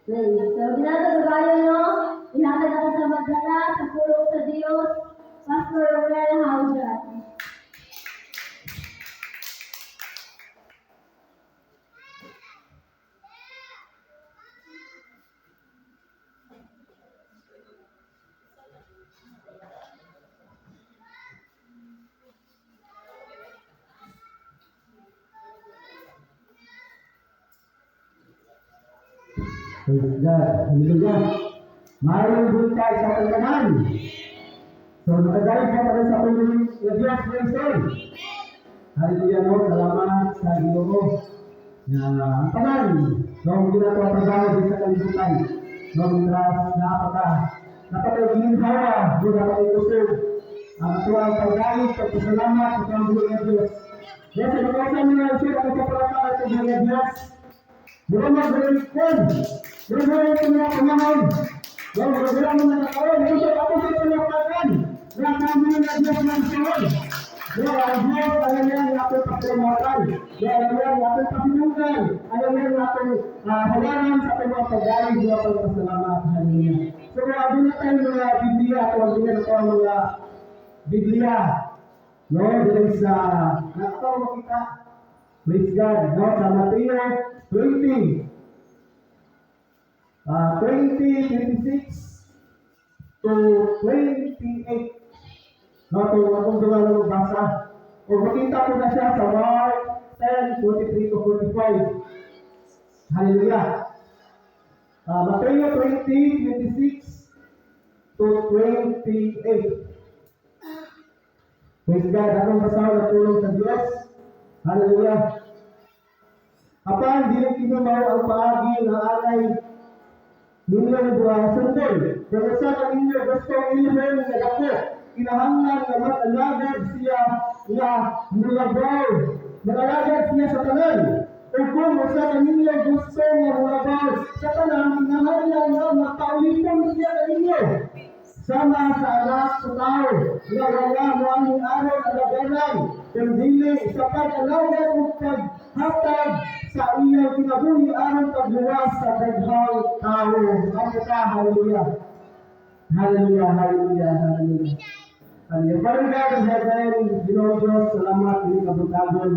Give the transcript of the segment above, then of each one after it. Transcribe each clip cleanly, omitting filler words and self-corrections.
Please. So, ginagabayo nyo, ihatag ako sa magdala, sa pulong sa Diyos, Pastor Romel Haujan. Praise God. Hallelujah. Mayroong buntay sa pagkanan. So, nakadahil ka pa rin sa pagkanan ng Diyos, praise God. Hallelujah mo, salamat sa Ginoo. Ang tanan, noong ginagawa trabaho din sa kalibutan, noong napatay-ginhawa, doon napatay-kusog, ang tuwang pagdahil, pagpasalamat, sa pagkabuhay ng Diyos. Yes, ang pagkasan nyo ang sila ang kapalaka at pagkabuhay ng Diyos. Bukan berberikan, berberikan dengan pemahaman. Dan berberikan dengan kawan untuk apa kita lakukan. Dan kami mengajar manusia. Dan Dios ada yang akan pertemuan. Dan ada yang akan pertemuan. Ada yang akan halaman sampai waktu dari dua keselamatan dunia. Semua dunia kan Biblia atau dunia atau Biblia. No, dari sa nakatawa kita. Praise God. No, sa Mateo 20, 26 to 28. No, ito akong gawa ng basa. O makita ko na siya sa Mark 10, 43 to 45. Hallelujah. Mateo 20, 26 to 28. Praise God. Akong basahan na tulong sa Diyos. Hallelujah. Apan dili kinumaw ang paagi nga alay ninyong buhay sundol. Pero sa kaninyo gusto ilmen nga dako, kinahanglan nga mag-alagad siya nga mulabaw. Mag-alagad siya sa tanan. O kung sa kaninyo gusto nga mulabaw sa tanan, kinahanglan nga magpaulitan siya kaninyo. Sama sa anak sa tao, nga wala mo ang araw alagaran, kundili sa pag-alagad o paghatag sa iyang kinabuhi aron pagluwas sa daghang tao. Ang kita, hallelujah. Hallelujah, hallelujah, hallelujah. Hallelujah. Parang God in heaven, Ginoong Diyos, salamat din kabutagon.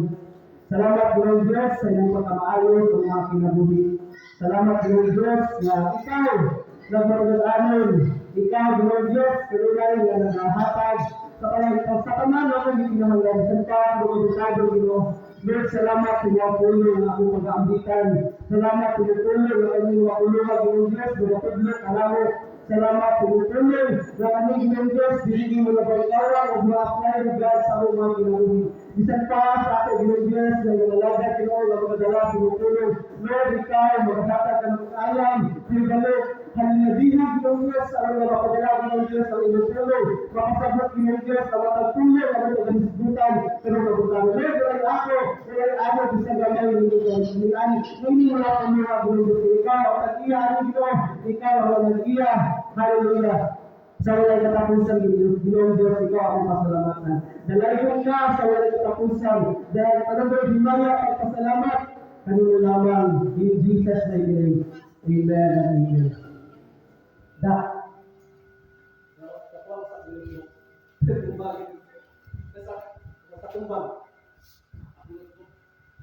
Salamat Ginoong Diyos sa iyong pagkamaayos ng mga kinabuhi. Salamat Ginoong Diyos na ikaw nagmagdaanon. Ikaw Ginoong Diyos, kalunay na naghahatag sa tanan ako hindi kinahanglan. Santa, lumabutado Ginoo. Lord, salamat sa mga pulo na akong mag-aambitan. Salamat sa mga pulo na kanyang mga pulo na Ginoo Diyos, magapaglit, alamo. Salamat sa mga pulo na kanyang Ginoo Diyos, diligi mo na balikawan o ma-apply na God sa akong mga kinabuhi. Bisan pa sa ako Ginoo Diyos na nalagad Ginoo na magdala sa mga pulo. Lord, ikaw, maghatag ka ng alam, pinagalo, halinabihan Ginoo Diyos, alam na mapadala Ginoo Diyos ang iyong pulo. Makasabot Ginoo Diyos na matagpulo na mga kanisbutan sa mga kabutan. Lord, ay ako, ako bisa gamay ng Diyos. Hindi mo lang ang mga Ginoo. Ikaw, ang nag-iya, ikaw ang nag-iya. Hallelujah. Sa walang katapusan, Ginoo Diyos, ikaw ang pasalamatan. Dalayon ka sa walang katapusan. Dahil tanong himaya at pasalamat, kanino lamang in Jesus' name. Amen and amen.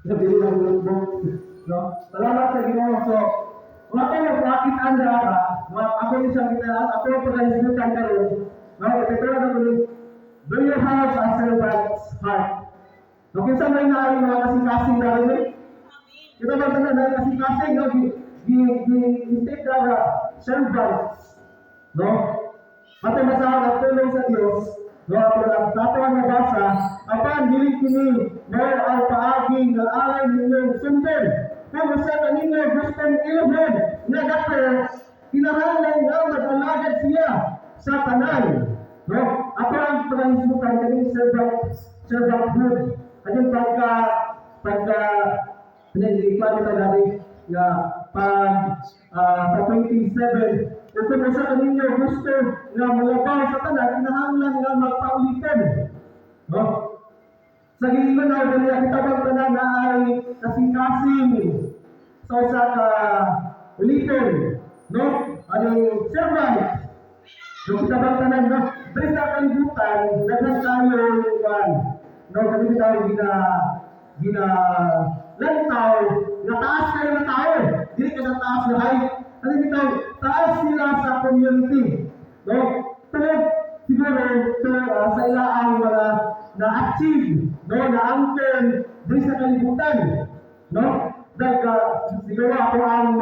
Sabi lang no? Salamat sa Ginoo. So, wala kayo bakit anda ako yung sabi na ako yung pagkalimutan ka rin. Ito na naman, do you have a servant's heart? So, kinsa may naaring mga kasing-kasing na rin. Kita ba ito na kasing-kasing, no? Di-state na servants. No? Pati masahan ang tulong sa Diyos, no? Ang tatawang nabasa, apan dili kini dahil ang paaging ng alay ninyong sundin. Kung sa kanino gustong ilubhin na dako, kinahanglan nga mag-alagad siya sa tanan. No? Ato ang pangisukan kaning servanthood. Kaning pinag-iikwan ito natin na sa 27, kung sa kanino gusto na malabaw sa tanan, kinahanglan nga magpaulitan. No? Sa gilingon na kita bang tanan na ay kasing-kasing so sa ulitin Yung kita bang tanan, no? Dahil sa kalibutan, daghan tayo yung kwan. No, kasi tayo gina lantaw, nataas kayo ng tao. Dili ka ng taas na height. Ano bitaw, taas sila sa community. No? Tulad siguro sa ilaang mga na-achieve, no? Na-angkin dahil sa kalibutan. No? Dahil siguro ako ang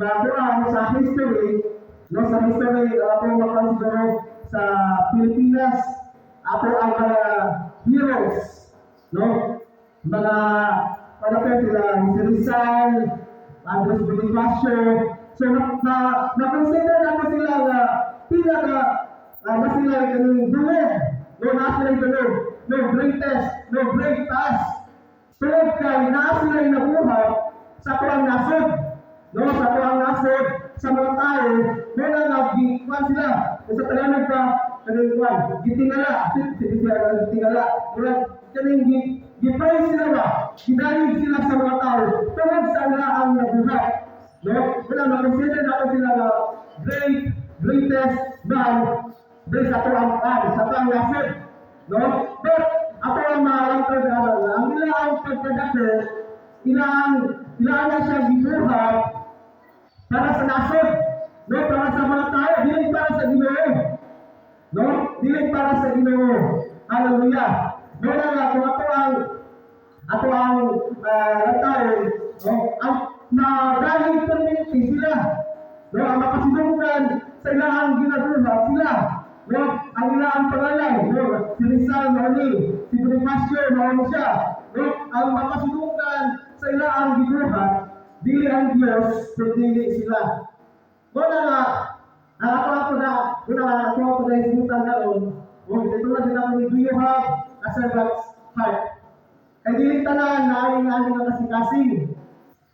makuhaan sa history, no? Sa history, ako makasiguro sa Pilipinas, ako ang mga heroes, no? Mga ano pa sila, si Rizal, Andres Bonifacio. So na-consider naman sila na pinaka na sila yung dulog, no, na sila yung dulog, no greatest, no greatest. Tulad kay na sila yung nabuhat sa kuang nasod, no, sa kuang nasod, sa mga tao, no, na nagikuan sila. Sa Tagalog pa, kanikuan, gitingala, gitingala, kaning gi-praise sila ba? Gidalig sila sa mga tao. Tulad sa ang nabuhat. No? Wala, makonsider natin sila na greatest man dahil sa ito ang sa ito ang nasib. No? But, ako ang maaalang pagkakaroon. Ang ilang pagkakakot, ilang na siya gibuhat para sa nasib. No? Para sa mga tao, dili para sa Ginoo. No? Dili para sa Ginoo. Hallelujah. Wala nga, kung ako ang tao, no? Ang dahil community sila, no? Ang makasidungkan sa ilang ginagawa sila, no? Ang ilang pangalan, no? Si Rizal, Mani, si Bonifacio, Mani siya, no? Ang makasidungkan sa ilang ginagawa, dili ang Diyos, kundi sila. Wala nga, ako na isimutan ngayon, ito na din ako ni, do you have a servant's heart? Kaya dili tanan na aning nga kasing-kasing.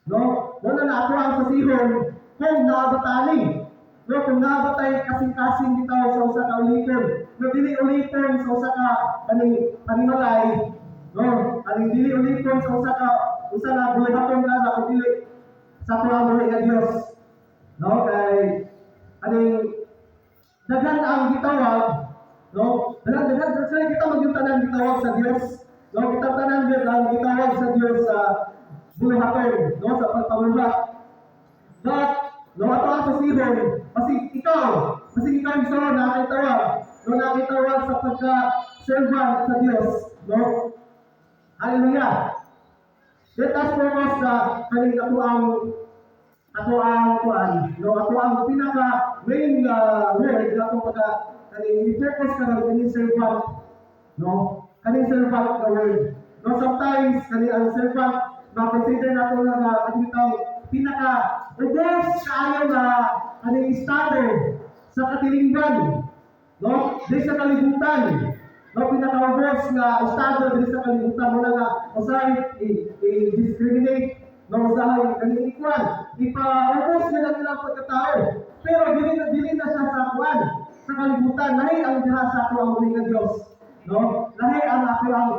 No? Wala na ako ang sasihon kung naabatani. No? Kung naabatay kasing-kasing bitaw sa usa ka ulikon. No? Dili ulikon sa usa ka panimalay. No? Aning dili ulikon sa usa na buhaton na kung dili sa tuwa nga Dios. No? Kay aning daghan ang gitawag, no? Daghan sila kita magyutanan gitawag sa Dios. No? Kita tanan ang gitawag sa Dios sa buhaton, no, sa pagpamulat. But, no, ato ang sasihon, masig ikaw iso nakitawag, no, nakitawag sa pagka-servant sa Diyos, no? Hallelujah! Let us focus sa kaning ako ang kuan, no, ako ang pinaka main word na ako kaning i-focus ka ng kaning servant, no? Kaning servant na word. No, sometimes kaning ang servant ma-consider nato na katitang pinaka-ubos kaayo na aning estado sa katilingban. No? Dili sa kalibutan. No, pinaka-ubos nga estado dili sa kalibutan mo na nga usahay i-discriminate, no, usahay kaning ikwan. Ipa-ubos na lang nilang pagkatao. Pero dili na siya sa kwan, sa kalibutan. Lahi ang diha sa ato ang mga Diyos. No? Lahi ang ako ang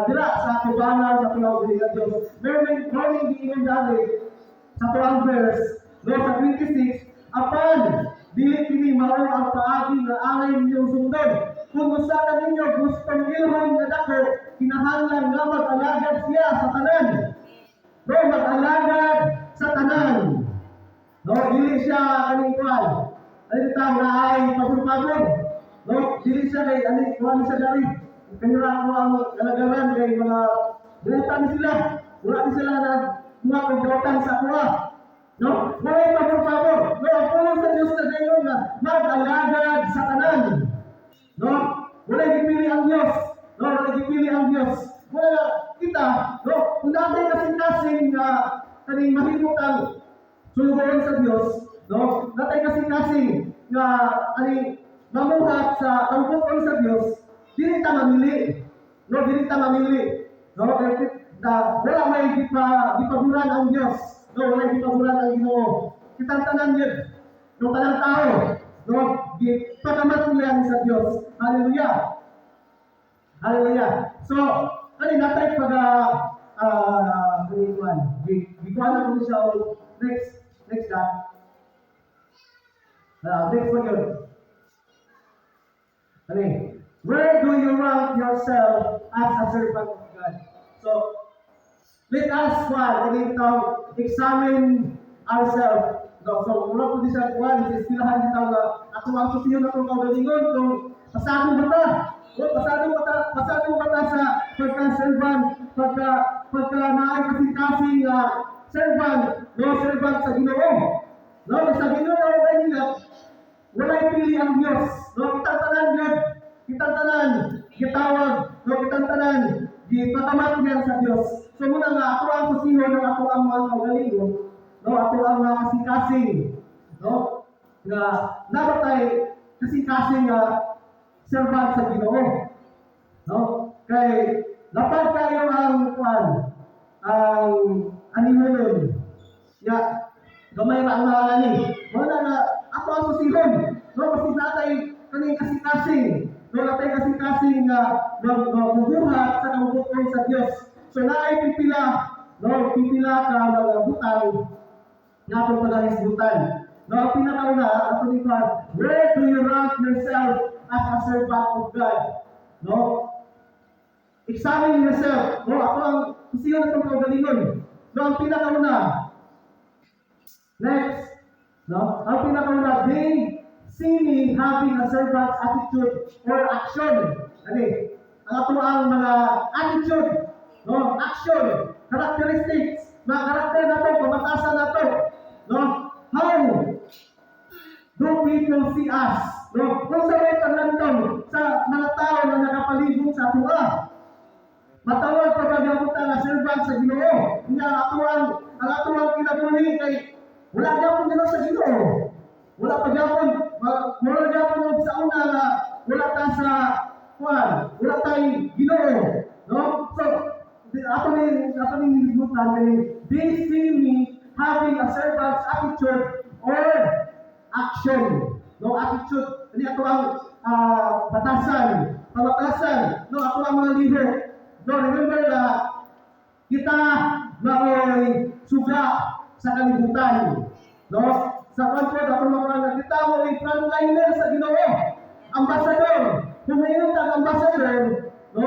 dira sa kubanan sa tulang ng Diyos. Morning giingon dali sa tulang verse, no, sa 26, apan dili kini mao ang paagi nga angay ninyong sundon. Kung usa ka ninyo gustong ilhon nga dako, kinahanglan nga mag-alagad siya sa tanan. No, mag-alagad sa tanan. No, dili siya kaning kuan. Ay ta nga ay pagpagod. No, dili siya kay ani kuan siya dari. Kanya ako ang alagaran kay mga butan sila. Wala sila na mga pagbutan sa kuha. No? Wala pagpapabor. No, ang pulong sa Diyos na gayon na mag-alagad sa tanan. No? Wala gipili ang Diyos. No, wala gipili ang Diyos. Wala kita, no? Kung natin kasing-kasing na kaning mahimot ang sulugawan sa Diyos, no? Natin kasing-kasing na kaning mamuhat sa tangkukon sa Diyos, dili ta mamili. No, dili ta mamili. No, wala may gipaguran ang Diyos. No, wala gipaguran ang Ginoo. Kitang tanan yun. No, tanang tao. No, gipagamat niyan sa Diyos. Hallelujah. Hallelujah. So, kanina tayo gikuan na ko siya next that. Next one yun. Ani, where do you rank yourself as a servant of God? So, let us examine ourselves. So, mula po di sa kuwan, sa istilahan dito nga, ako ang susiyon na itong kaugalingon kung pasado ba ta? O, pasado ba ta sa pagka-servant, pagka naay kasing-kasing servant, no, servant sa Ginoo. No, sa Ginoo na nila, walay pili ang Diyos. No, kitang tanan yun. Kitang tanan, gitawag. No, kitang tanan, gipatamat niya sa Diyos. So muna nga, ako ang susiyon ng ako ang mga kaugalingon. No, ako ang mga kasing-kasing. No, nga nabatay kasing-kasing servant sa Ginoo. No, kay lapad kayo ang kuan, ang animalon. Ya, gamay ra ang mga ani. Wala na ako ang susiyon. No, kasi natay kaning kasing-kasing. No, natay kasing-kasing nga magbubuhat sa kabutong sa Dios. So naay pipila, no, pipila ka mga butang nga atong paghisgutan. No, ang pinakauna ato ni God, where do you rank yourself as a servant of God? No? Examine yourself. No, ako ang susiyon na itong kaugalingon. No, ang pinakauna. Next. No, ang pinakauna, they see me having a servant's attitude or action. Ani, ang ato ang mga attitude, no, action, characteristics, mga karakter na to, pamatasan na to. No, how do people see us? No, kung sa may panlantong sa mga tao na nakapalibot sa atua, matawag pagkagabutan na servant sa Ginoo. Nga ang atuang kinabuhi kay wala gyapon dito sa Ginoo. Wala pa gyapon, wala gyapon sa una na wala ta sa kuan, wala tay Ginoo. No? So, ato ni nilibutan kay they see me having a servant's attitude or action. No, attitude. Ini ato ang batasan, pamatasan. No, ato ang mga leader. No, remember na kita maoy suga sa kalibutan. No, sa country ato mga kita mo'y frontliner sa Ginoo. Ambassador. Kung mayroon tang ambassador, no,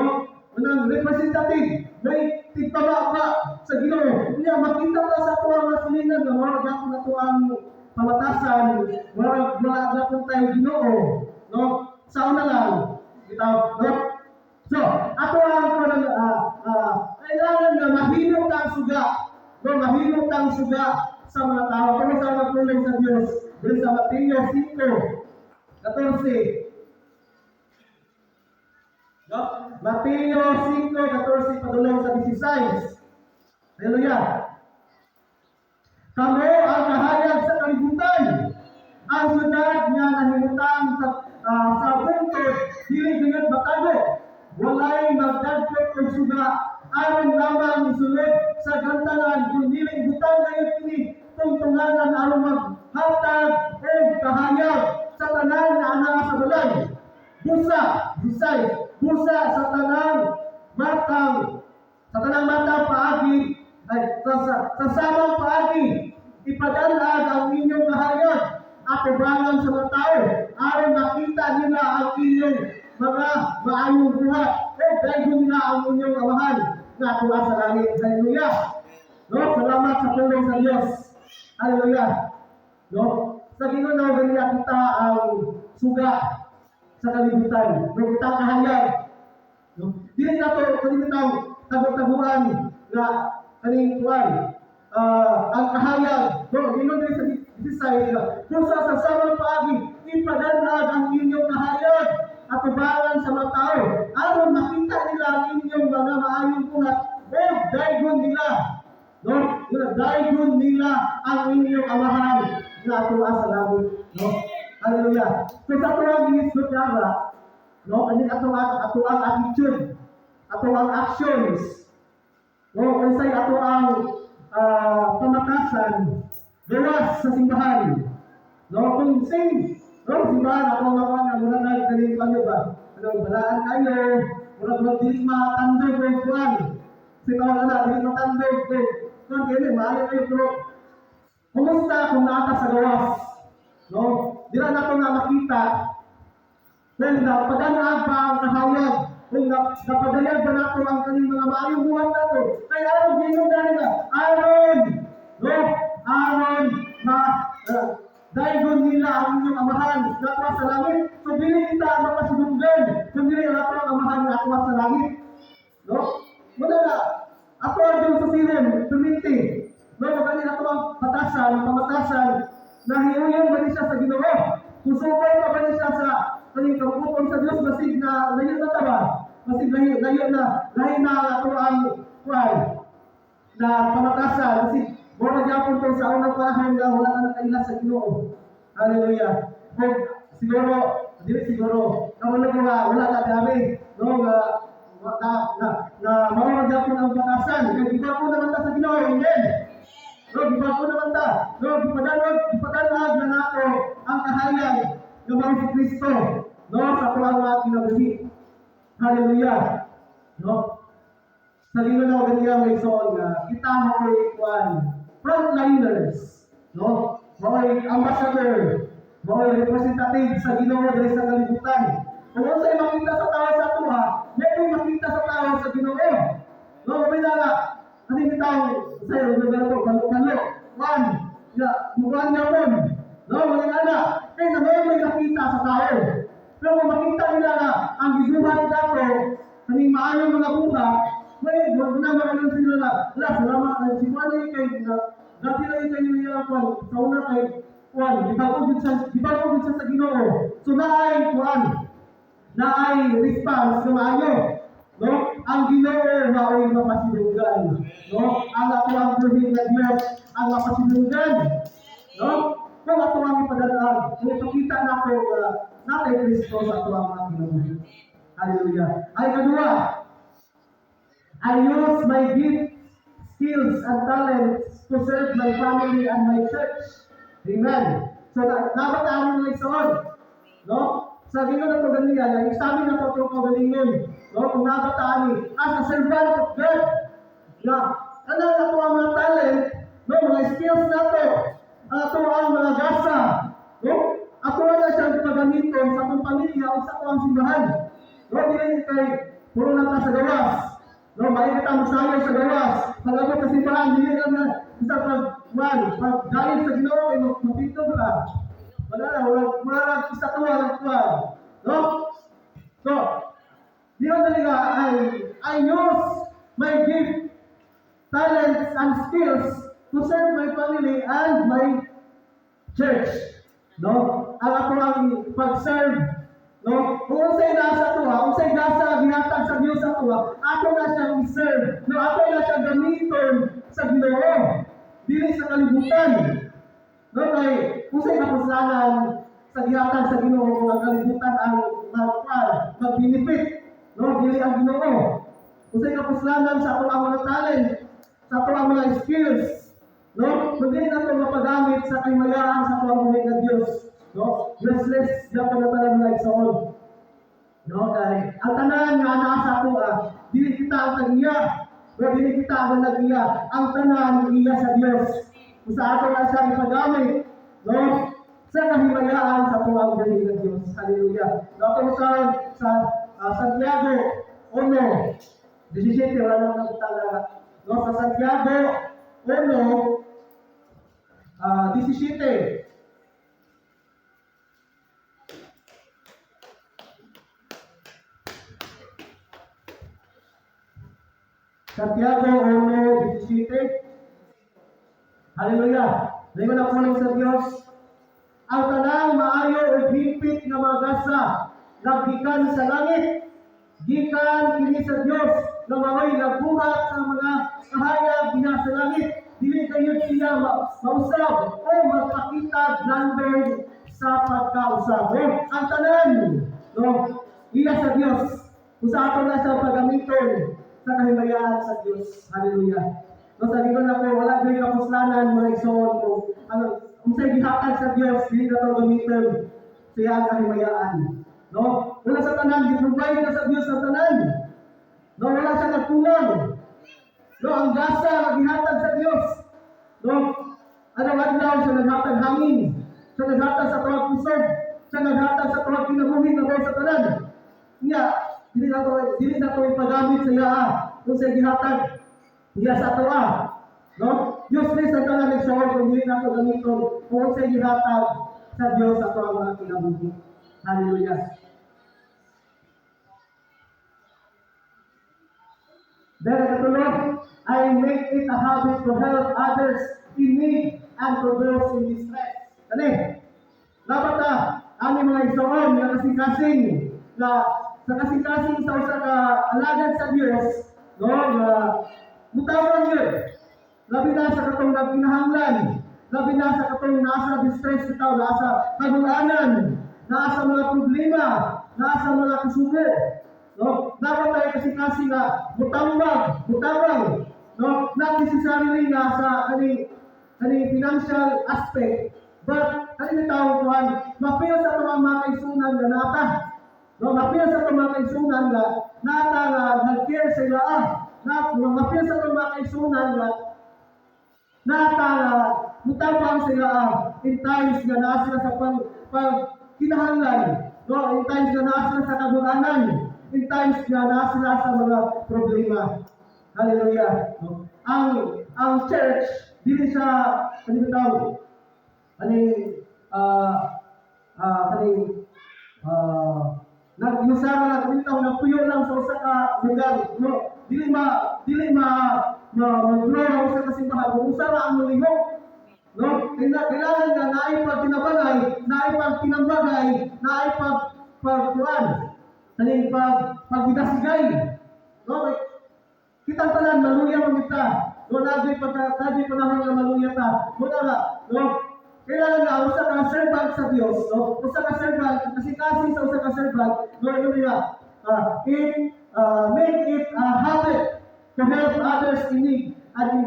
unang representative, may tigtama pa sa Ginoo. Kaya makita pa sa ato ang nasilingan na wala gyapon nato ang pamatasan, wala gyapon tayo Ginoo. No, sa una lang kita, no. So, ato ang kailangan na mahimok ang suga. No, mahimok ang suga sa mga tao. Kung sa magtulong sa Diyos, dun sa Mateo 5:14. No? Mateo 5:14 padulong sa 16. Hallelujah. Kamo ang kahayag sa kalibutan. Ang syudad nga nahimutang sa bungkod, dili gayud matago. Walay magdagkot og suga aron lamang isulod sa gantalan kung dili butang gayud kini tungtunganan aron maghatag og kahayag sa tanan nga ana sa balay. Busa sa tanang matang paagi ay sa samang paagi ipadanag ang inyong kahayag at ibangan sa mga tao aron makita nila ang inyong mga maayong buhat o dahil nila ang inyong amahan na tuwa sa langit. Hallelujah. No, salamat sa tulong sa Diyos. Hallelujah. No, sa Ginoo ganyan kita ang suga sa kalibutan. No, kita kahayag. No, dili na to kung tago-taguan na kaning kuan. Ang kahayag, no, Ginoo dili sa Bisay kung sa samang paagi ipadanag ang inyong kahayag at ubangan sa mga tao aron makita nila ang inyong mga maayong buhat o daygon nila, no, daygon nila ang inyong amahan na tuwa sa langit, no. Hallelujah. So sa tuwang ginisgot nara, no, ani ato ang attitude, ato ang actions, no, unsay ato ang pamatasan gawas sa simbahan. No, kung simbahan ako nga muna na kaning kanyo ba? Ano, balaan kayo, mura dili matandog ko kuan. Simbahan na dili matandog ko. Kuan kini maayo kayo pero kumusta kung naata sa gawas? No, dira nato nga makita Kung napadanaan pa ang kahayag, kung napadayan pa nato ang kaning mga maayong buhat nato, kaya aron ginoo dali ka, aron, no, aron na daygon nila ang inyong amahan natwa sa langit. So dili kita mapasidunggan, kung dili nato ang amahan natwa sa langit. No? Muna na, ako ang sa siren, tumiti. No, magaling ato ang pamatasan, na hinuyon ba niya sa Ginoo? Susupay pa ba niya sa kaning kabubuton sa Dios basig na layo na ta ba? Basig layo na ato ang kuan na pamatasan basig wala gyapon to sa unang panahon nga wala na kaila sa Ginoo. Hallelujah. Kung siguro dili siguro kamo na wala ka dami no na mao gyapon ang pamatasan kay iba po naman ta sa Ginoo. Amen. No, iba po naman ta. No, ipadanag na nato ang kahayag ng mga si Kristo. No, sa tuwang mga kinabuhi. Hallelujah. No? Sa lino na ganyan may son nga, kita mo ay kuan, frontliners. No? Mga ambassador. Mga representative sa Ginoo dahil sa kalibutan. Kung ano sa'yo makita sa tao sa tuha, may makita sa tao sa Ginoo. No, may nala. Ano yung tao sa'yo, balo. One, buwan niya ron. No, mga nala. Kaya naman may nakita sa tao. Pero kung makita nila na ang gibuhat dato, kaning maayong mga buha, may naman sila na, wala, salamat, si Juan ay kay, dati lang kayo niya, sa una kay Juan, di ba ko din siya sa Ginoo. So na ay response na maayo. No? Ang Ginoo mao'y mapasidunggan. No? Ang ato ang buhin na Diyos ang mapasidunggan. No? Kung ato ang ipadadaan, kung ipakita nato natay Kristo sa ato ang mga kinabuhi. Hallelujah. Ay kadua, I use my gift, skills, and talents to serve my family and my church. Amen. So, dapat namin ng isoon. No? Sa Ginoo na ito ganiyan, yung sabi na ito itong kagalingon. No? Kung nabataan as a servant of God. Na, ano na ito ang mga talent, no? Mga skills na ito. Ito ang mga gasa. No? Ako na siyang pagamiton sa akong pamilya o sa akong simbahan. No? Dili kay puro na ta sa gawas. No, may kita masayo sa gawas. Pag-abot sa simbahan, dili lang na isa pag-galit sa Ginoo ay mapito ka. Wala isa tuwa ng tuwa. No? So, di ko talaga, I use my gift, talents, and skills to serve my family and my church. No? Ang ako ang pag-serve. No? Kung unsay nasa tuwa, unsay gasa gihatag sa Dios sa tuwa, ato na siyang i-serve. No, ato na siyang gamiton sa Ginoo. Dili sa kalibutan. No, kay unsay kapuslanan sa gihatag sa Ginoo kung ang kalibutan ang mag-benefit. No, dili ang Ginoo. Unsay kapuslanan sa ato ang mga talent, sa ato ang mga skills. No, kundi na ito mapagamit sa kahimayaan sa ato ang mga Dios. No, restless dapat na talang na isoon. No, dahil ang tanan nga nasa ato dili kita ang tagiya. No, dili kita ang nagiya. Ang tanan iya sa Dios. Kung sa ato na siya ipagamit, no, sa kahimayaan sa ato ang galing ng Dios. Hallelujah. No, ito sa Santiago 1:17 wala nang talaga. No, sa Santiago 1:17. Santiago 1:17. Hallelujah. Layo na po sa Diyos. Ang tanang maayo o hipit nga mga gasa naggikan sa langit. Gikan kini sa Diyos na mao'y nagbuhat sa mga kahayag diha sa langit. Dili kayo siya mausab o magpakita landon sa pagkausab. Ang tanan, no, iya sa Diyos. Kung sa ato na siya pagamiton sa kahimayaan sa Diyos. Hallelujah. No, sabi ko na po, wala kayo kapuslanan, mga igsoon ko. Kung sa'yo gihatag sa Diyos, hindi na ito gamitin siya ang kahimayaan. No? Wala sa tanan, di-provide na sa Diyos sa tanan. No, wala siya nagkulang. No, ang gasa, gihatag sa Diyos. No? Ano, adlaw siya naghatag hangin. Siya naghatag sa tawag pusod. siya naghatag sa tuwag kinabuhi na sa tanan. Nga, dili na to ipagamit sa iya kung sa gihatag iya sa tuwa. No? Useless ang tanan ng sawad kung dili na to gamiton kung sa gihatag sa Dios sa tuwa mga kinabuhi. Hallelujah. Then katulog, I make it a habit to help others in need and to those in distress. Kani, dapat ani mga igsoon nga kasing-kasing na sa kasing-kasing sa usa ka alagad sa Dios, no, nga mutawan yun. Labi na sa katong nagkinahanglan, labi na sa katong nasa distress itaw, nasa kagulanan, nasa mga problema, nasa mga kasugo. No, dapat tayo kasing-kasing na mutawag, no, not necessarily na sa kani financial aspect, but kani tawag kuan mapil sa mga kaisunan nga nata. No, mapil sa mga kaisunan nga nata nga nag-care sa ila. Mapil sa mga kaisunan nga nata nga mutawag sa ila in times nga naa sila sa kinahanglan. No, in times nga naa sila sa kagulanan. In times na nasa sa mga problema. Hallelujah. No? Ang church, dili sa kanibitaw, nag-usara na kanibitaw, nagpuyo lang sa usa ka lugar. No? Dili mag-grow sa kasimbahan. Kung usara ang mulihok, no? Kailangan na naipagtinabagay, naipagkuhan. Kaning pagbidasigay. No? Kitang tanan maluya man kita. No, nabi panahon nga maluya ta. Muna nga, no? Kailangan na usa ka servant sa Dios, no? Usa ka servant kasi sa usa ka servant, no, yun nga. Make it a habit to help others in need and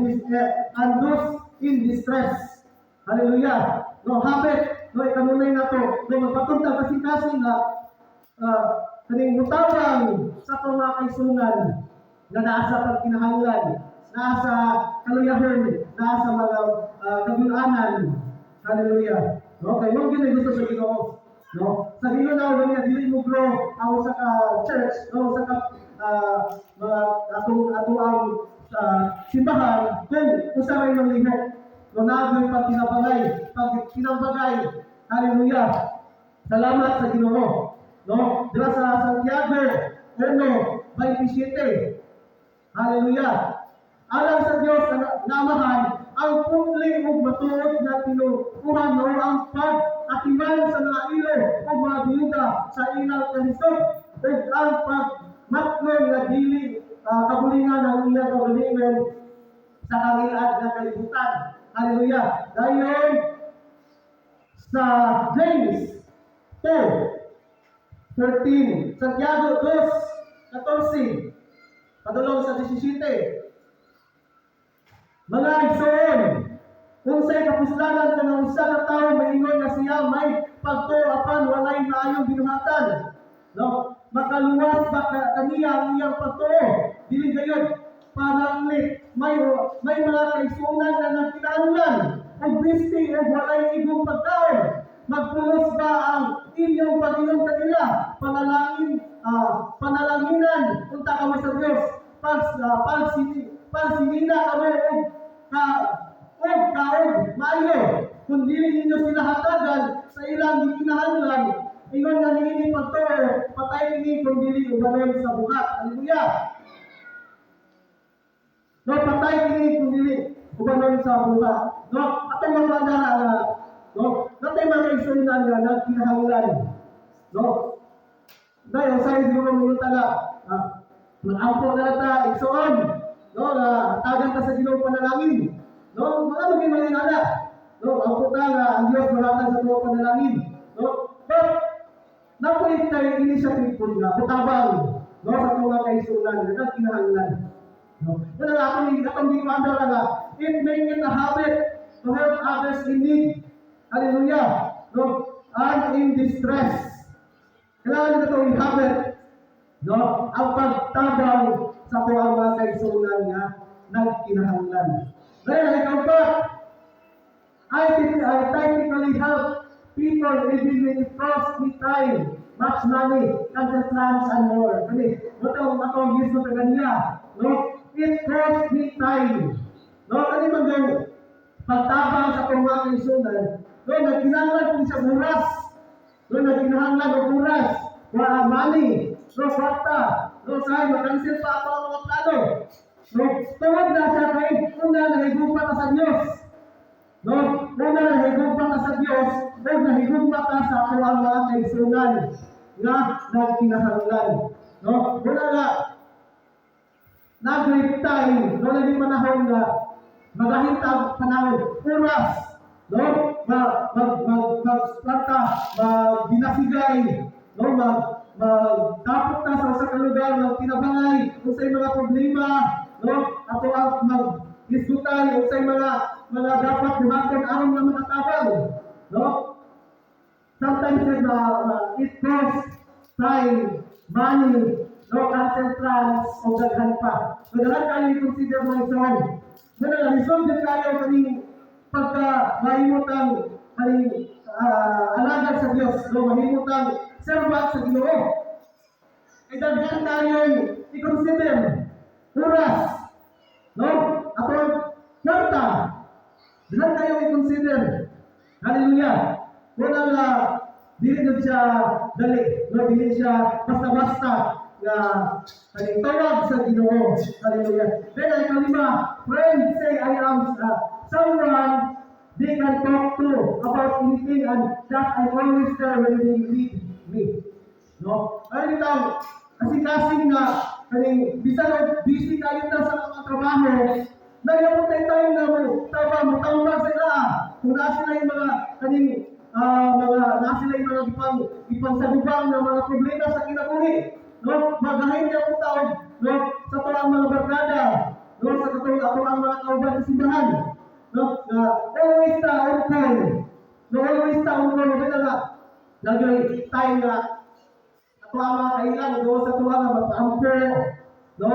those in distress. Hallelujah. No, habit, no, ikamunay na to. No, magpatunta kasi nga kaning mutawang sa mga kaisunan na nasa pagkinahanglan, nasa kaluyahon, nasa mga kagulanan. Hallelujah. No, kay mo gyud gusto sa Ginoo. No, sa Ginoo na wala dili mo grow ang sa church, no, sa mga ang simbahan kung usa may manglihok. No, nagoy pagkinabagay. Hallelujah. Salamat sa Ginoo. No, dira sa Santiago 1:27. Hallelujah. Alang sa Dios na amahan ang pumli ug matuod na tinukuhan mo ang pag-atiman sa mga ilo ug mga biyuda sa ilang kalisod ug ang pagmaklon nga dili kabulingan ng ilang kabulingan sa kangiad nga kalibutan. Hallelujah. Dayon sa James 2:13, Santiago 2:14, padulong sa 17. Mga igsoon, kung sa'y kapuslanan kung ang usa na tao maingon nga siya may pagtuo apan walay maayong binuhatan, no, makaluwas ba kaniya ang iyang pagtuo? Dili gayud pananglit may mga kaigsuonan na nagkinahanglan ug bisti ug walay igong pagkaon. Magpulos ba ang inyong Panginoon kanila? Panalanginan unta kamo sa Dios. Pagsinina kamo og kaog maayo. Kung dili ninyo sila hatagan sa ilang gikinahanglan, ingon nga niini pagtuo, patay ini kung dili ubanon sa buhat. Hallelujah. No, patay ini kung dili ubanon sa buhat. No, atong mga dara no, natay mga igsunan nga nagkinahanglan. No, dahil sa siguro mo tala, mag-ampo na ta igsuon, no, na tagan ta sa Ginoo panalangin. No, mga maging no, ampo ta nga ang Dios mahatag sa tuwa panalangin. No, but napoy tayo initiative po nga putabang, no, sa mga kaigsunan nga nagkinahanglan. No, pero atong gipanda nga it make it a habit to help others in need. Hallelujah. No, and in distress. Kailangan ito yung habit. No, ang pagtabang sa mga kaigsunan nga nagkinahanglan. Dahil ikaw pa, I typically help people living with cost me time, much money, cancel plans and more. Kani, matong gis mo taganiya, no? It cost me time. No, kani magong pagtabang sa akong mga kaisunan, no, nagkinahanglan ko sa oras. No, nagkinahanglan og oras, money, no, kwarta, no, say mag-cancel pa ako ang mga plano. No, tungod na sa kay una nahigugma ka sa Dios. No, una nahigugma ka sa Dios, o nahigugma ka sa ato ang mga kaisunan nga nagkinahanglan. No, una nga nag-break time, no, naging panahon nga maghahintag panahon, oras, no, magkwarta, magbinasigay, no, magtapot na sa usa ka lugar, magtinabangay, kung sa'y mga problema, no, ato ang mag-diskutay, kung sa'y mga dapat buhaton aron nga makatabang, no. Sometimes it costs time, money, no, cancel plans, o daghan pa. So, daghan kayo i-consider mo ison. Muna, resolve din kayo kaning pagka mahimutang kaning alagad sa Diyos, no, mahimutang servant sa Ginoo. Ay daghan tayo i-consider oras, no, atong kwarta. Daghan tayo i-consider. Hallelujah. Muna dili jud siya dali, no, dili siya basta-basta nga kaning tawag sa Ginoo. Hallelujah. Then ay kalima, friends say I am someone they can talk to about anything and that I always there when they need me. No? Ay bitaw, kasing nga kaning bisan og busy kayo ta sa mga trabaho, nagyapon tayo na mo tawag sila. Kung nasa sila yung mga kaning nasa sila yung mga ipansagubang na mga problema sa kinabuhi. No, magahin niya po tao, no, sa tuwang mga barkada, no, sa tuwang mga kauban sa simbahan, no, na always ta on call, no, always ta on call, no, na lagi tayo na tuwang mga kailan, no, sa tuwang mga magpaampo, no,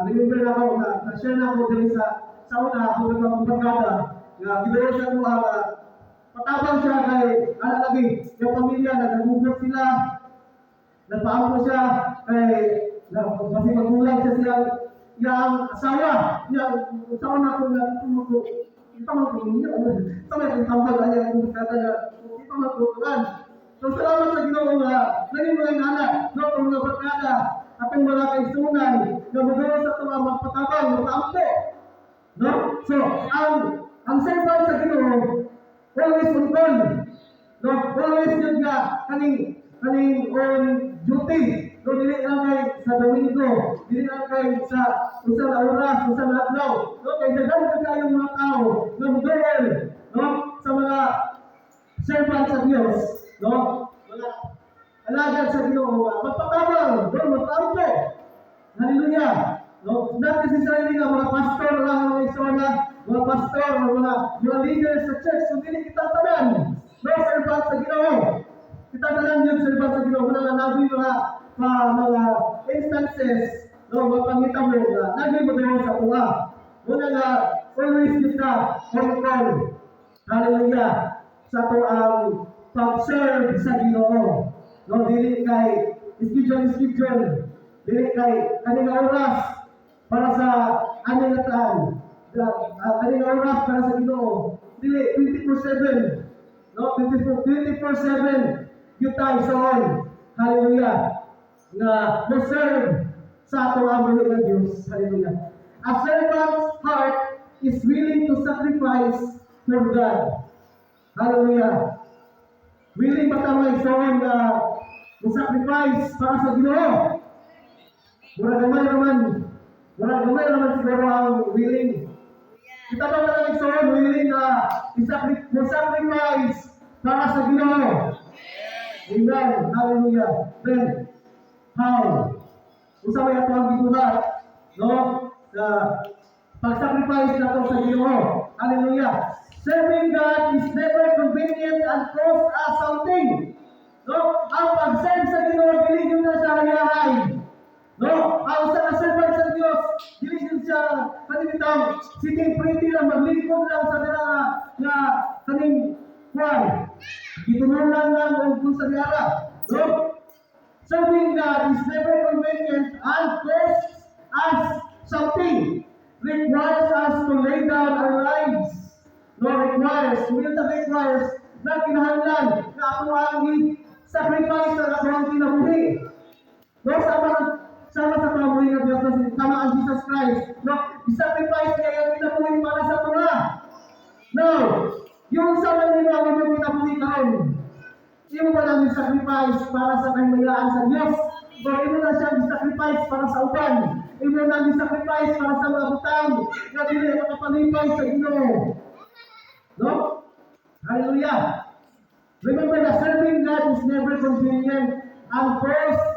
remember na ako, na-share na ako din sa una, ako ng barkada, na ginawa siya ko, patabang siya kay, lagi, yung pamilya, nagagubot sila, nagpaampo siya kay kasi magulang siya siyang yang asawa usawa na ako na ito magkukunin ito may tambal niya kung kata niya ito magkukunan. So salamat sa Ginoo nga naging mga anak no, itong mga barkada atong mga kaisunan na magawa sa ito magpatabang magpaampo, no? So ang servant sa Ginoo always on call, no, always yun nga kaning on duty, no, dili lang kay sa Domingo, dili lang kay sa usa na oras, usa na adlaw, no, kay daghan kayong mga tao na mudol, no, sa mga servant sa Dios, no, mga alagad sa Ginoo, magpatabang, no, magpaampo. Hallelujah. No, not necessarily nga mga pastor lang ang istorya, mga pastor, mga leaders sa church, so dili kita tanan, no, servant sa Ginoo. Kita tanan yun sa ibang sa Ginoo, na nabi mga instances, no, mapangita mo na nabi mo din sa tuwa. Muna nga, always kita on call. Hallelujah. Sa to ang pag-serve sa Ginoo. No, dili kay schedule, dili kay kaning oras para sa anilatan. Kaning oras para sa Ginoo. Dili 24/7. No, 24/7. Yung tayo sa on. Hallelujah. Na serve sa ato ang mga Diyos. Hallelujah. A servant's heart is willing to sacrifice for God. Hallelujah. Willing ba tayo isawin na sacrifice para sa Ginoo? Mura gamay naman siguro ang willing. Kita ba na isawin willing na sacrifice para sa Ginoo? Amen. Hallelujah. Then, how? Kung sa may ato ang gituhat, no? Pag-sacrifice na ito sa Ginoo. Hallelujah. Serving God is never convenient and cost us something. No? Ang pag-serve sa Ginoo, dili yun na siya hayahay. No? Ang sa servant sa Diyos, dili yun siya, kanibitaw, sitting pretty lang, maglingkod lang sa nila na kaning Why? Gitunulan lang ang kung sa diara. No? Serving God is never convenient and costs us something. Requires us to lay down our lives. No, requires na kinahanglan na ako ang sacrifice na ako ang kinabuhi. No, sama sa pamuli ng Diyos na tama ang Jesus Christ. No, i-sacrifice niya yung kinabuhi para sa mga. No, yung sama niyo ang yung kinabuhi karon. Iyo ba lang i-sacrifice para sa kahimayaan sa Diyos? O iyo na siyang i-sacrifice para sa uban? Iyo na i-sacrifice para sa mga butang na dili makapalipay sa Ginoo. No? Hallelujah. Remember that serving God is never convenient and costs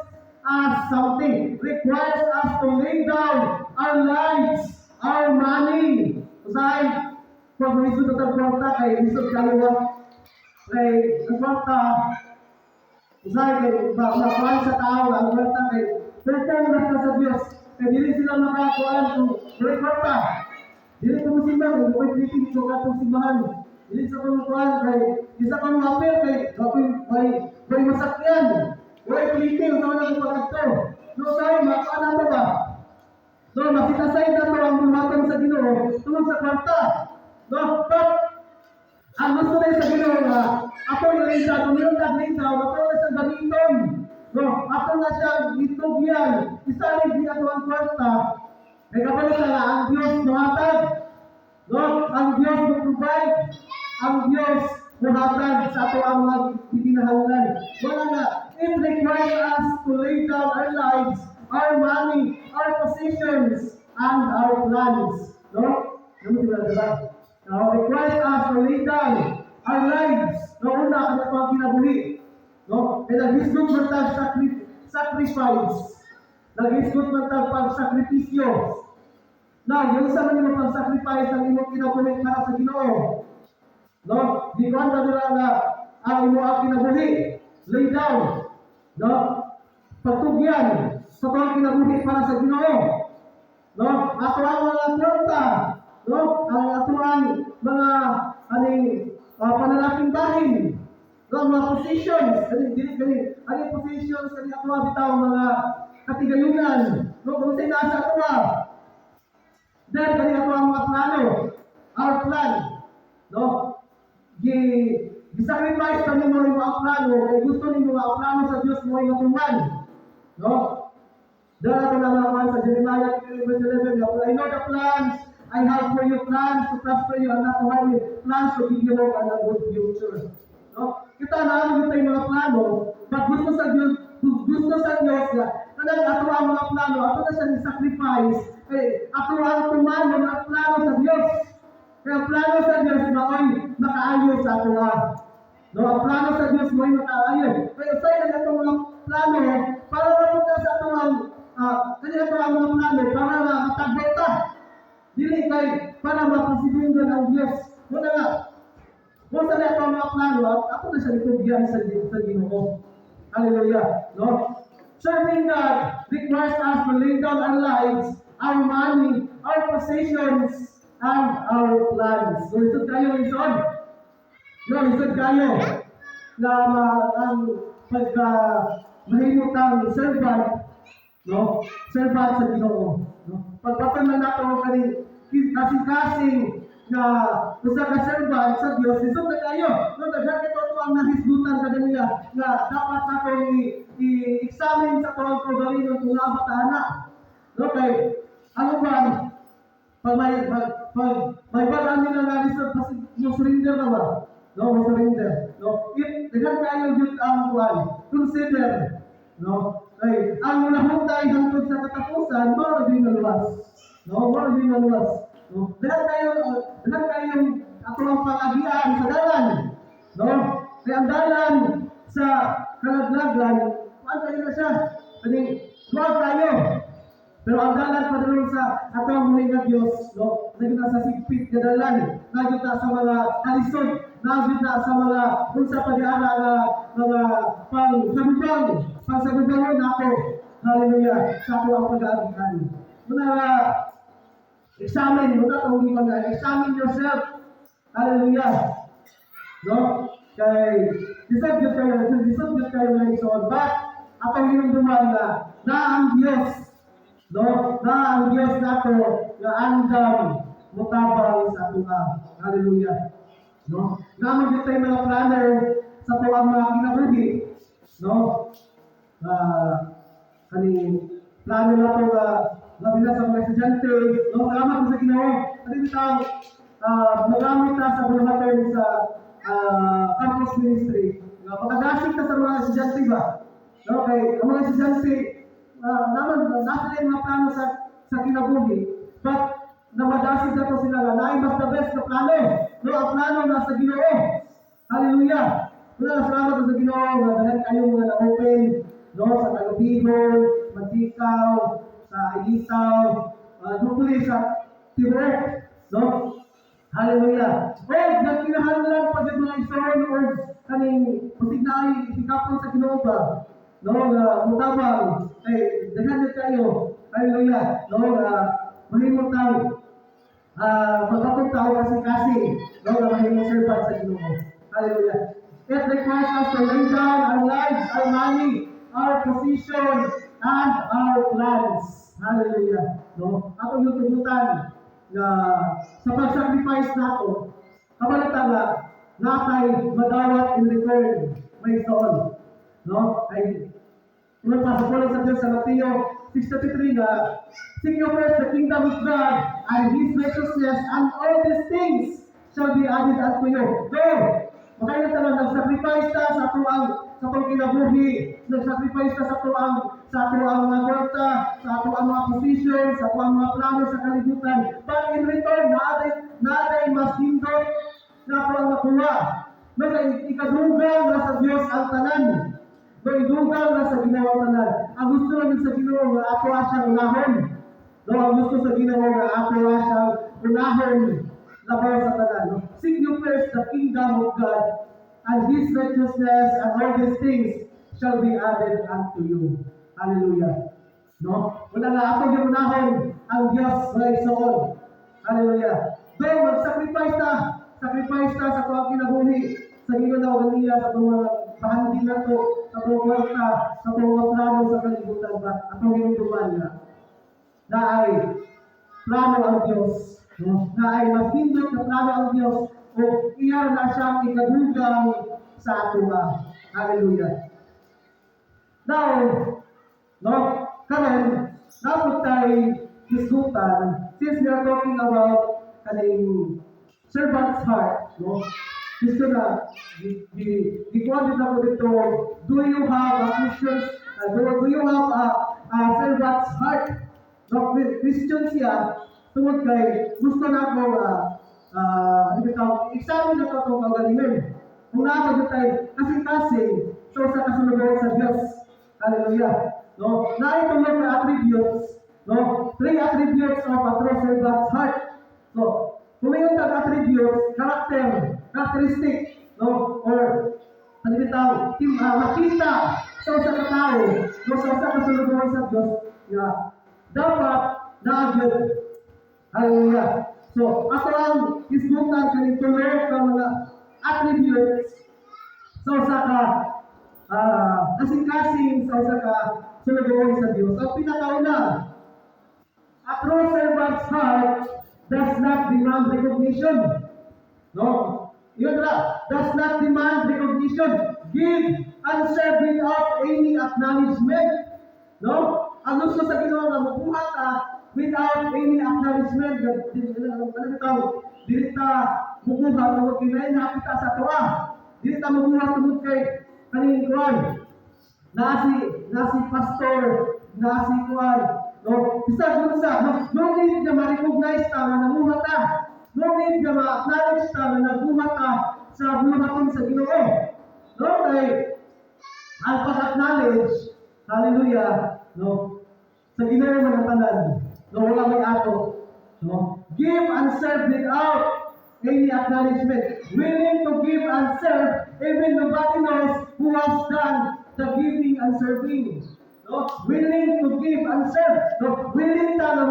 us something. Requires us to lay down our lives, our money. Usahay, pag may isod at kwarta kay isod kaliwa. Kay ang kwarta, usahay kay mahal sa tao ang kwarta kay perform na sa Diyos. Kaya dili sila makakuhaan kung may kwarta. Dili ko musimbang, kung may pilitin ko katong simbahan. Dili sa pangkuhan kay isa pang mapil kay may masakyan. May pilitin sa mga pagkakto. No, say, makakana mo ba? No, makitasay na to ang buhatan sa Ginoo tungkol sa kwarta. No, but ang gusto na sa Ginoo nga, ako yung isa, kung yung naglintaw, ako na sa gamiton. No, ako na siya itugyan. Isalig di ato ang kwarta. May kapalit na ang Diyos buhatag. No, ang Diyos mag-provide. Ang Diyos buhatag sa ato ang mga itinahanglan. Wala nga, it requires us to lay down our lives, our money, our possessions, and our plans. No? Namun sila diba? Now, it requires us to lay down our lives. No, una, ang mga kinabuhi. No? Kaya nag-isgot man tag sacrifice. Nag-isgot man tag pag-sakripisyo. Now, yung sa man yung pag-sacrifice ang imong kinabuhi para sa Ginoo. No? Di ko ang nila na ang imong kinabuhi. Lay down. No? Pagtugyan sa mga kinabuhi para sa Ginoo. No? Ato ang mga kwarta. No? Ang ato ang mga panalaking bahin. No? Mga positions. Aning positions kani ato ang bitaw mga katigayunan. No? Kung sa'yo nasa ato then kani ato ang mga plano. Our plan. No? Gisacrifice kami mo yung mga plano, kaya gusto ninyo mga plano sa Diyos mo yung matuman. No? Dahil ako naman sa Jeremiah 11, I know the plans I have for you, plans to prosper you and not to harm you, plans to give you hope and a good future. No? Kita namin yung mga plano, but gusto sa Diyos na kanang ato ang mga plano, ato na siya ni-sacrifice, ato ang tumano ng plano sa Diyos. Kaya ang plano sa Diyos mao'y makaayo sa ato. No, ang plano sa Diyos mao'y makaayo. Kaya sa'yo na itong mga plano, para mapunta sa ato kanina ito ang mga plano, para matagbot ta. Dili kay, para mapasilingan ang Diyos. Muna nga, kung saan ito ang mga plano, ako na siya itugyan sa Ginoo. Hallelujah. No? Serving God requires us to lay down our lives, our money, our possessions, and our plans. So, isod kayo, isod. No, isod kayo na ang mahimutang servant, no? Servant sa Ginoo. No? Pagpatan na nato kasing-kasing na usa ka servant sa Dios, isod na kayo. No, daghan ito ang nahisgutan kanila na dapat nato i-examine sa tuwang programino kung naabot ana. No, kay ano ba pag may balaan nila na lisod mo surrender na ba? No, mo surrender. No, if daghan kayo yun ang kuan, consider. No, ay ang lahutay hangtod sa katapusan, mao din maluwas. No, mao din maluwas. No, daghan kayo ato ang pangagian sa dalan. No, kaya ang dalan sa kalaglagan, kuan kayo na siya. Kani, kuan kayo. Pero ang dalan pa rin sa atong muli nga Diyos, no? Nagita sa sigpit nga dalan, nagita sa mga kalisod, nagita sa mga unsa pa diara nga mga pang-sagubangon nako. Hallelujah. Sa ato ang pag-aagian. Muna examine yourself. Hallelujah. no? Kay deserve jud kayo nga igsoon, but atong hinumduman na ang Dios, no? Na ang Dios nato nga andam mutabang sa ato. Hallelujah. No? Naman dito tayo mga planner sa tuwang mga kinabuhi, no? Kani plano na ito labi na sa mga estudyante, no? Salamat sa Ginoo. Kasi bitang magamit na sa bulatan sa campus ministry. Pagkadasig ka sa mga estudyante ba? No? Kay ang mga estudyante, naman nasa yung mga plano sa kinabuhi, but namadasig na to sila na naay mas the best na plano. No, ang plano nasa Ginoo. Hallelujah. Wala salamat sa Ginoo nga dahil kayong mga na-open, no, sa Kalubihon, Matikaw, sa Ilitaw, hopefully sa Timor, no. Hallelujah. Nagkinahanlan pa din mga isaon or kaning pusig na ay isikapon sa Ginoo ba? No, mutabang ay daghan kayo. Hallelujah. No, mahimong tayo. Magkapunta kasi no, na mahimong servant sa Ginoo. Hallelujah. It requires us to lay down our lives, our money, our position, and our plans. Hallelujah. No? Atong yung tugutan na sa pag-sacrifice nato, kabalita nga, natay madawat in return. May soul. No? Ay, kung pasapulong sa Diyos sa Mateo 6:33 na, seek you first the kingdom of God and His righteousness, and all these things shall be added unto you. So, makaya talang nag-sacrifice ta sa atong kinabuhi, nag-sacrifice ta sa atong mga kwarta, sa atong mga position, sa atong mga plano sa kalibutan. But in return, naaday mas hindot na ako ang makuha. Ikadugang na sa Diyos ang tanan. Idugang na sa Ginoo ang tanan. Ang gusto namin sa Ginoo nga ato siyang unahon. No, ang gusto sa Ginoo nga ato siyang unahon. Labaw sa tanan. No? Seek you first the kingdom of God, and His righteousness, and all these things shall be added unto you. Hallelujah. No? Wala nga ato yung unahon ang Diyos na isoon. Hallelujah. Though mag-sacrifice ta sa tuwang kinabuhi, sa ginagawa ganiya, sa tuwang pahandi na to, sa tuwang kwarta, sa tuwang plano sa kalibutan, but atong ginagawa niya, na ay plano ang Diyos. No? Na ay masindot na plano ang Diyos o iyar na siyang ikadugang sa ato. Hallelujah. Now, no, karon dapat tayo diskutan, since we are talking about kaning servant's heart, no? Gusto na, di-quality na ko dito, do you have a Christian's, do you have a servant's heart? No, Christian siya, tungod kay gusto na ako examine na ito itong kagalingan. Kung nakagod tayo, kasing-kasing, so sa kasunod sa Diyos. Hallelujah. No? Na itong mga attributes, no? 3 attributes of a true servant's heart. So, kung may yung attributes, characteristic, no? Or, ano bitaw, makita sa usa ka tao, no? Sa usa ka sunod sa Diyos, dapat na-agad. Hallelujah. So, ako ang isbutan kanito ka mga attributes sa usa ka kasing-kasing sa usa ka sunod sa Diyos. Ang pinakauna, a true servant's heart does not demand recognition. No? Yun na, does not demand recognition. Give and serve without any acknowledgement. No? Ang gusto sa Ginoo nga mabuhat without any acknowledgement. Dili ta mubuhat o kinay nakita sa tuwa. Dili ta mubuhat tungod kay kaning kuan. Nasi pastor, nasi kuan. No, bisag no need na ma-recognize ta na namuhat ta. No need na ma-acknowledge ta na nabuhat ta sa buhaton sa Ginoo. No, kay ang pag-acknowledge, hallelujah, no, sa Ginoo man ang tanan, no, wala may ato, no, give and serve without any acknowledgement, willing to give and serve, even nobody knows who has done the giving and serving, no, willing to give and serve, no, willing ta na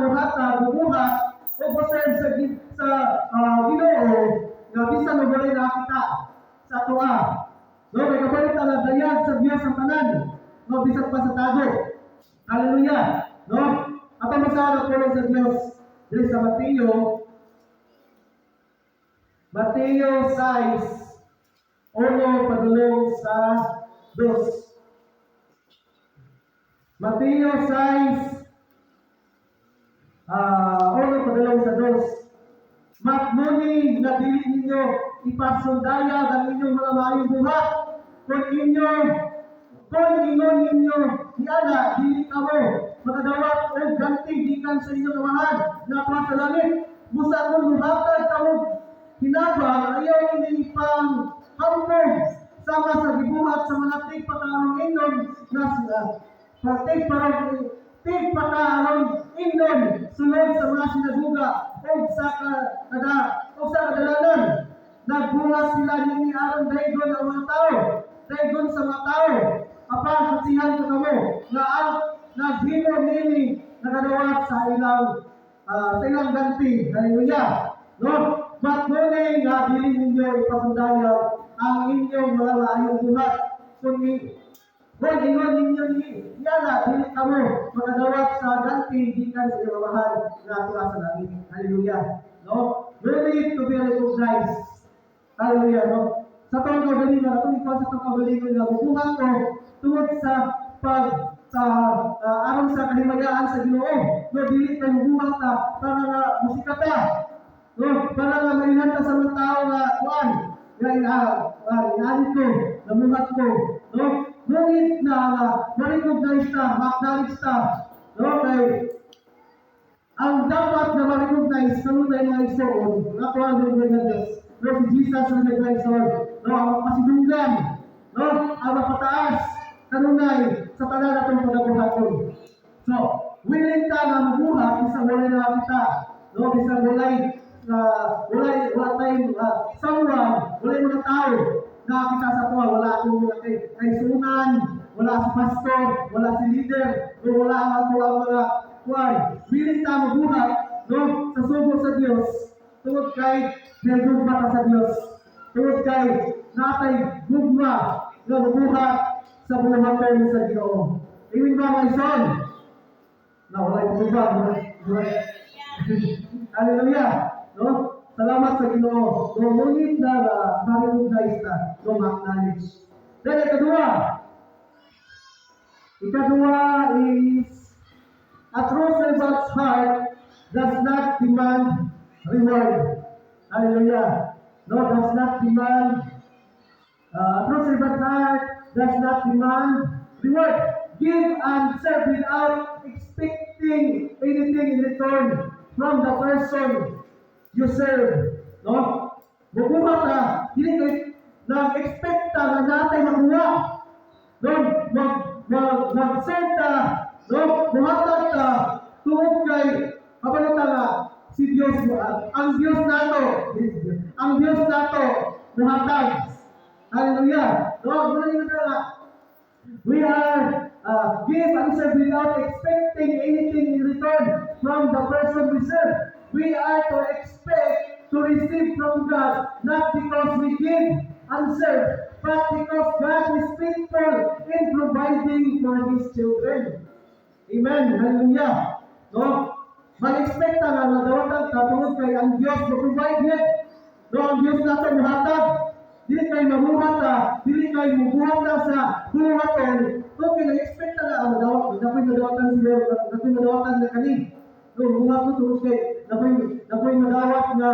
bubuhat, o serve sa Ginoo, na bisan mo wala nakita, sa atoa. No, may kapalit ang dayag sa Dios ang tanan. No, bisag pa sa tago. Hallelujah. No? Ato masala po sa Dios. Dili sa Mateo 6, 1 padulong sa 2. Mateo 6, 1 padulong sa 2. Magmuni na dili ninyo ipasundaya ang inyong mga maayong buhat. Kung ingon ninyo, niana, dili kamo, makadawat o ganti gikan sa inyong amahan na pa sa langit. Busa kung muhatag kamo, hinabang, ayaw hindi ipang hampog sama sa gibuhat sa mga tigpakaarong inon na tigpakaarong inon sunod sa mga sinaguga o sa kadalanan. Nagbuhat sila ni aron daygon ang mga tao, daygon sa mga tao. Apan sasihan ko kamo na ang naghimo nini nagadawat sa ilang ganti. Hallelujah. No? Matmuni nga dili ninyo ipasundaya ang inyong mga maayong buhat. Kung ingon ninyo niya dili kamo magadawat sa ganti gikan sa inyong mahal na tuwa sa langit. Hallelujah. No? We need to be recognized. Hallelujah. No? Sa taong kagalingan, kung ikaw sa taong kagalingan na bubuhat ko tungod sa aron sa kahimayaan sa Ginoo. No, dili kay bubuhat ta para nga musika ta. No, para nga mailhan ta sa mga tao nga kuan. Inaanit ko, namuhat ko. No, ngunit na ma-recognize ta, ma-acknowledge ta. No, kay ang dapat na ma-recognize sa mga mga igsoon, nga kuan ng mga Diyos. No, si Jesus ang nag-igsoon. No, ang pasidunggan. No, ang mapataas. Kanunay sa tanan atong pagabuhaton. So, willing ta nga mabuhat bisag walay na kita. No, bisag walay someone, walay mga tao na kita sa tuwa, wala akong mga kay sunan, wala si pastor, wala si leader, o wala ang mga kuwan. Willing ta mabuhat, no, sa sugo sa Dios, tungod kay nagugma sa Dios, tungod kay natay gugma nga mabuhat sa buhaton sa Ginoo. Iwing ba mga ison? Na wala yung ba? Hallelujah. No? Salamat sa Ginoo. No, ngunit na ma-recognize na, no, ma-acknowledge. Then, ikadua is a true servant's heart does not demand reward. Hallelujah. No, does not demand true servant's heart does not demand reward. Give and serve without expecting anything in return from the person you serve. No? Bubuhat ka, hindi kayo nag-expect na natay makuha. No? Mag-serve ka, no? Buhatag ka, tungod kay, kabalita nga, si Diyos mo, ang Diyos nato, buhatag. Hallelujah. No, we are give and serve without expecting anything in return from the person we serve. We are to expect to receive from God, not because we give and serve, but because God is faithful in providing for His children. Amen. Hallelujah. No, mag-expect nga na dawatan ka tungod kay ang Diyos mag-provide niya. No, ang Diyos nato muhatag. Dili kay mabuhat ta, dili kay mubuhat ta sa buhaton. So, kina-expect na ang dawat, nakoy madawatan sila, nakoy madawatan na kani. No, buhat ko tungod kay, nakoy madawat na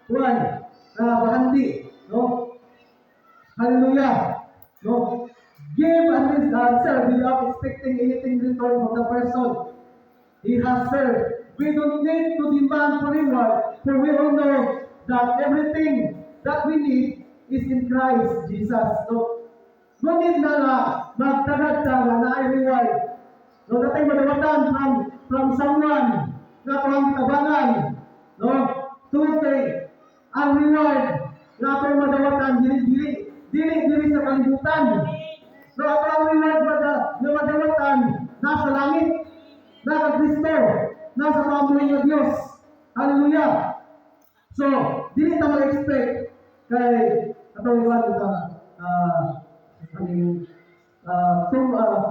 kuwan, na bahandi. No? Hallelujah. No? Give and serve without expecting anything in return from the person he has served. We don't need to demand for reward, for we all know that everything that we need is in Christ Jesus. So, ngunit na magtagad ka na ay reward. No, natay madawatan from someone na pang tabangan. No, tungkol kay ang reward na pang madawatan dili sa kalibutan. No, ang reward na madawatan nasa langit, nasa Kristo, nasa pamumuhay ng Diyos. Hallelujah. So, dili ta mag-expect kay atong iwan ito,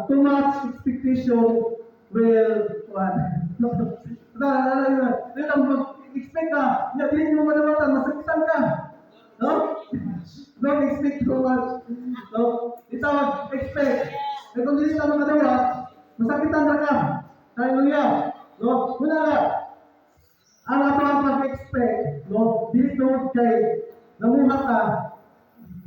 too much expectation will, what? Expect ka, hindi mo manawatan, masaktan ka. No? Don't expect too much. No? Itawag, expect. Eh kung hindi ka makadawat, masakitan na ka. Hallelujah. No? Muna ka. Ang ato ang pag-expect, no? Dili tungod kay namuhat ka.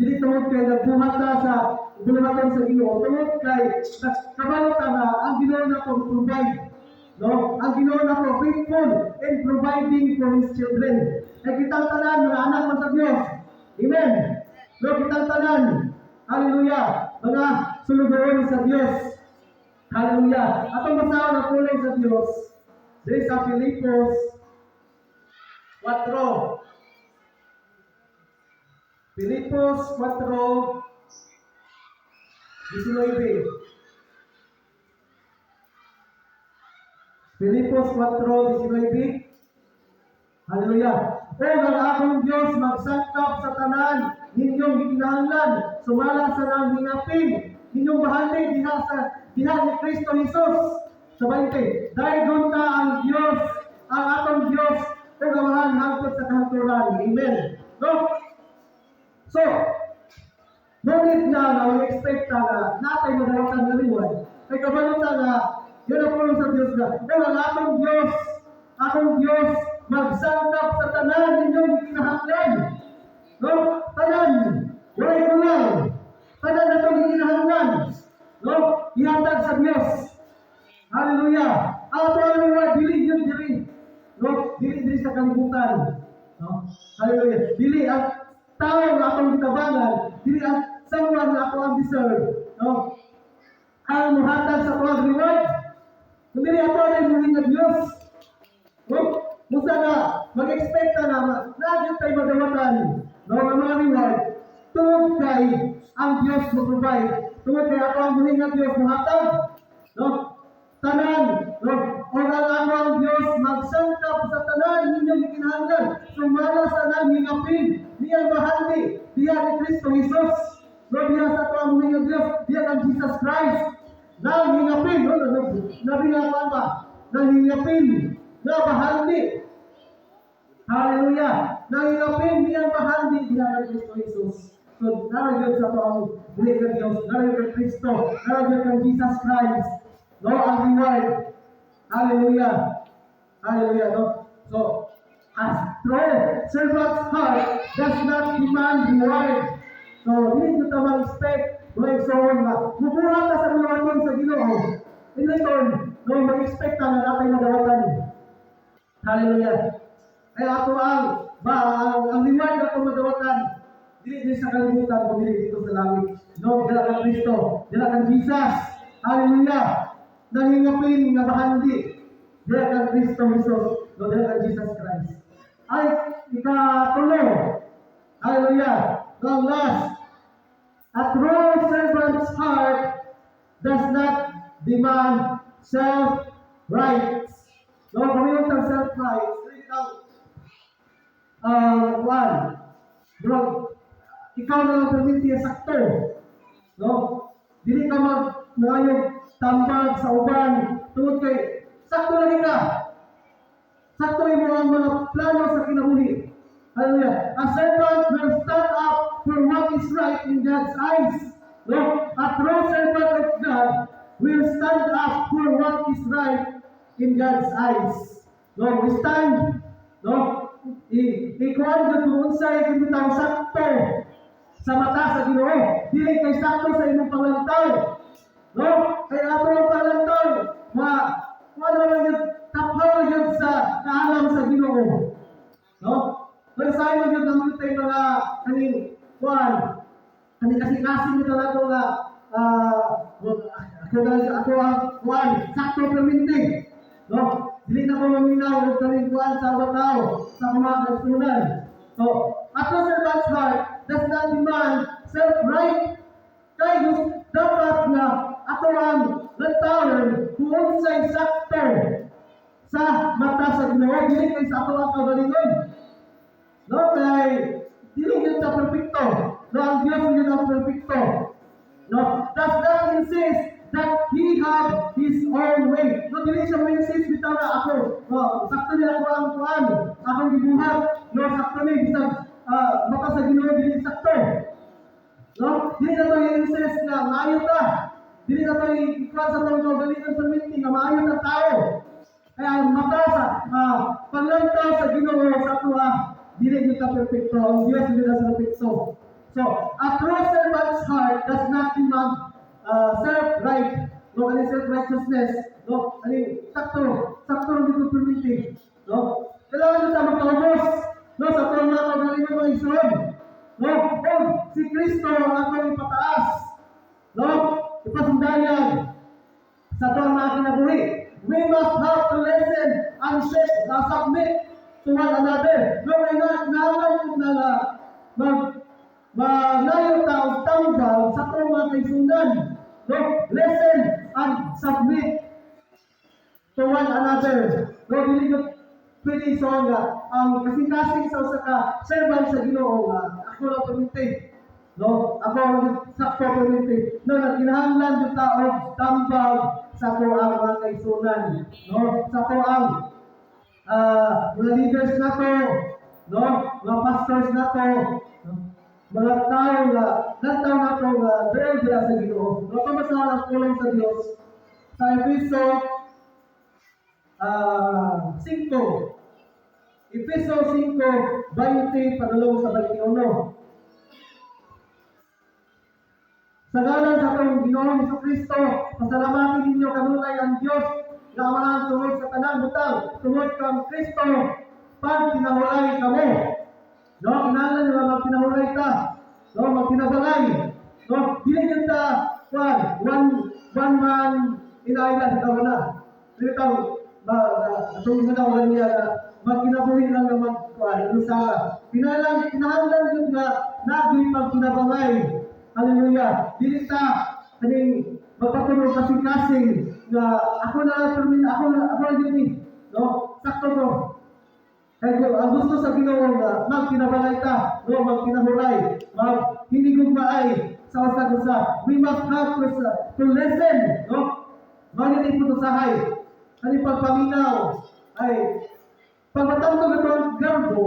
Dili tungod kay nagbuhat ka sa buhatan sa Ginoo. Tungod kay kabalo ka na ang Ginoo na provide. No? Ang Ginoo na faithful in providing for His children. Ay kitang tanan mga anak man sa Dios. Amen. No, kitang tanan. Hallelujah. Mga sulugoon sa Dios. Hallelujah. Atong basahan na pulong sa Dios. Diri sa Filipos 4. Filipos 4:19. Filipos 4:19. Hallelujah. O ang akong Diyos magsangkap sa tanan ninyong gikinahanglan, sumala sa nang hingapin ninyong bahali diha ni Kristo Jesus. Sa 20, dahil ta ang Diyos, ang atong Diyos, o gamahan hangtod sa kahaturan. Amen. No? So, ngunit na expect na natay madawatan na liwan. Kay kabalota na, yun ang pulong sa Diyos na, o ang atong Diyos, magsangkap sa tanan ninyong kinahanglan. No? Tanan. Wala ko lang. Tanan na itong kinahanglan. No? Ihatag sa Diyos. Hallelujah. Ang pangalawa, dili yun diri. No? Dili sa kalibutan. No? Hallelujah. Dili ang tao na atong gitabangan. Dili ang someone na ako ang deserve. No? Ang muhatag sa tuwag reward. Kung dili ako ang muling na Diyos. No? Musa na, mag-expect na nagyan tayo madawatan. No, ang mga reward, tungod kay ang Diyos mag-provide. Tungod kay ako ang muling na Diyos mahatag. No? Tanan, no? O ang Diyos magsangkap sa tanan ninyong kinahanglan. Sumala sa nang hingapin. Diyan bahagi. Diyan ni Kristo Jesus. No, diyan sa ito ang muling na Diyos. Diyan ang Jesus Christ. Nang hingapin. No, nabingapan ba? Nang hingapin. Na bahagi. Hallelujah. Nangingapin niya bahagi diha ni Kristo Jesus. So, naragyan sa pang buhay ng Diyos, naragyan kang Kristo, naragyan kang Jesus Christ. No, ang reward. Hallelujah. Hallelujah, no? So, as true servant's heart does not demand reward. So, hindi ko tamang expect, no, exawon nga. Mubuhat ka sa mga sa Ginoo. In return, no, mag-expect ka na natin madawatan. Hallelujah. Kaya ato ang reward na itong madawatan, dili sa kalimutan, kung dili dito sa langit. No, dala kang Kristo, dala kang Jesus. Hallelujah. Nangingapin nga bahandi, dala kang Kristo Jesus, no, dala kang Jesus Christ. Ay, ikatulo. Hallelujah. Long last. A true servant's heart does not demand self-rights. No, kung yung self-rights, one, bro, ikaw na lang perminti sakto. No? Dili ka mag-nangayog tambag sa uban. Tungod kay, sakto lagi ka. Sakto mo ang mga plano sa kinabuhi. Hallelujah. A servant will stand up for what is right in God's eyes. No? A true servant of God will stand up for what is right in God's eyes. No? We stand. No? Ikuan ko kung unsay kitang sakto sa mata sa Ginoo. Dili kay sakto sa imong panglantaw. No? Kay ato ang panglantaw, ano lang yung tapaw yun sa kaalam sa Ginoo. No? Kaya sa inyo yun ang tayo mga kaning kuan. Kaning kasi-kasi nito na ito nga ako ang kuan, sakto perminting. No? Dili na ko maminaw ng kalingkuhan sa tao sa mga kasunan. So, ato servant's heart does not demand self-right. Kaya dapat na ato ang lantawan kung sa'y sakto sa mata sa Ginoo, dili kay sa ato ang kagalingon. No, kay dili yun sa perfecto. No, ang Diyos yun ang perfecto. No, does not insist that He have His own way. No, dili siya may insist bitaw na ako. No, sakto niya ako ang kuan. Akong gibuhat. No, sakto ni bisag mata sa Ginoo dili sakto. No, dili na to insist na maayo ta. Dili na to ikuan sa tong galingon sa meeting na maayo na tao. Kaya ang mata sa paglantaw sa Ginoo sa tuwa, dili gyud ta perfecto. Ang Dios dili na sa perfecto. So, a true servant's heart does not demand self-right, no, any self-righteousness, no, any sakto dito permitting, no. Kailangan nito magkaubos, no, sa tuwang mga kagalingan mga Israel, no, si Kristo ang ating ipataas, no, ipasundayan sa tuwang mga kinabuhi. We must have to listen and submit to one another. No, nangangay na maglayo taong tanggal sa itong mga kaisunan. No? Listen and submit to one another. No? Dili ko pwede so nga ang kasing-kasing sa usa ka servant sa Ginoo nga ako lang permite. No? Ako ang sakto permite. No, nagkinahanglan yung tao tambal sa to ang mga kaisunan. No? Sa to ang mga leaders na to, no? Mga pastors na to, no? Mga tao nga, lantaw na ito nga, dahil dila sa Ginoo. No, kamasahan ang tulong sa Diyos sa Efeso 5. Efeso 5, 20, padulong sa 21. Sa ngalan sa itong Ginoong Jesucristo, pasalamatin ninyo kanunay ang Diyos na amahan tungod sa tanang butang, tungod kang Kristo, pag pinahulay kamo. No, kinahanglan nyo magpinahuray ka. No, magpinabangay. No, dili yun ta, one man in island, ito na. Dili tayo, atong nga wala niya na magkinabuhin lang na magkuhan, sa kinahanglan yun na nagoy pagpinabangay. Hallelujah. Dili ta, kaning magpatuloy kasing-kasing na ako na yun. No, sakto ko. Kaya ang gusto sa Ginoo nga magkinabangay ta, no, magkinahuray, hinigugmaay sa usa-usa. We must have to listen, no? Manit ito sahay. Kani pagpaminaw ay pagmatangog ito ang garbo,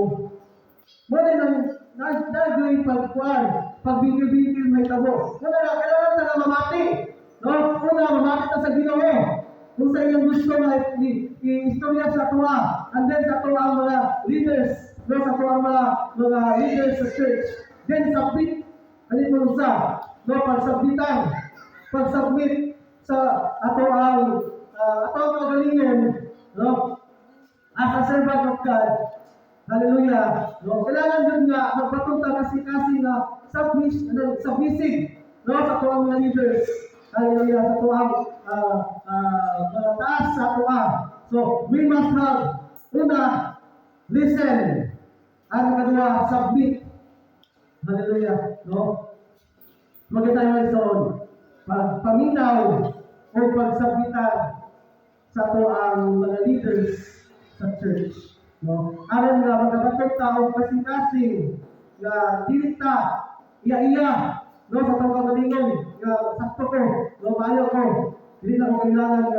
mo din ang nagawin pagkuhan, pagbigil-bigil may tabo. Kailangan na mamati, no? Una, mamati ta sa Ginoo. Kung sa iyong gusto na i-istorya sa tuwa, and then sa tuwa ang mga leaders, no, sa tuwa ang mga leaders sa church, then submit, ano mo sa, no, pagsubmit sa ato ang magalingan, no, as a servant of God. Hallelujah. No, kailangan din nga magpatunta kasi na submissive, no, sa tuwa mga leaders. Hallelujah, sa tuwang taas sa tuwa. So, we must have, una, listen. Ang kadua, submit. Hallelujah, no? Maganda tayo ison. Pagpaminaw o pagsubmitan sa tuwang mga leaders sa church. No? Aron nga, magkabatong tao kasing-kasing na dilita, iya-iya, no, sa tawag kagalingon, sakto ko, no, maayo ko, hindi na ko kailangan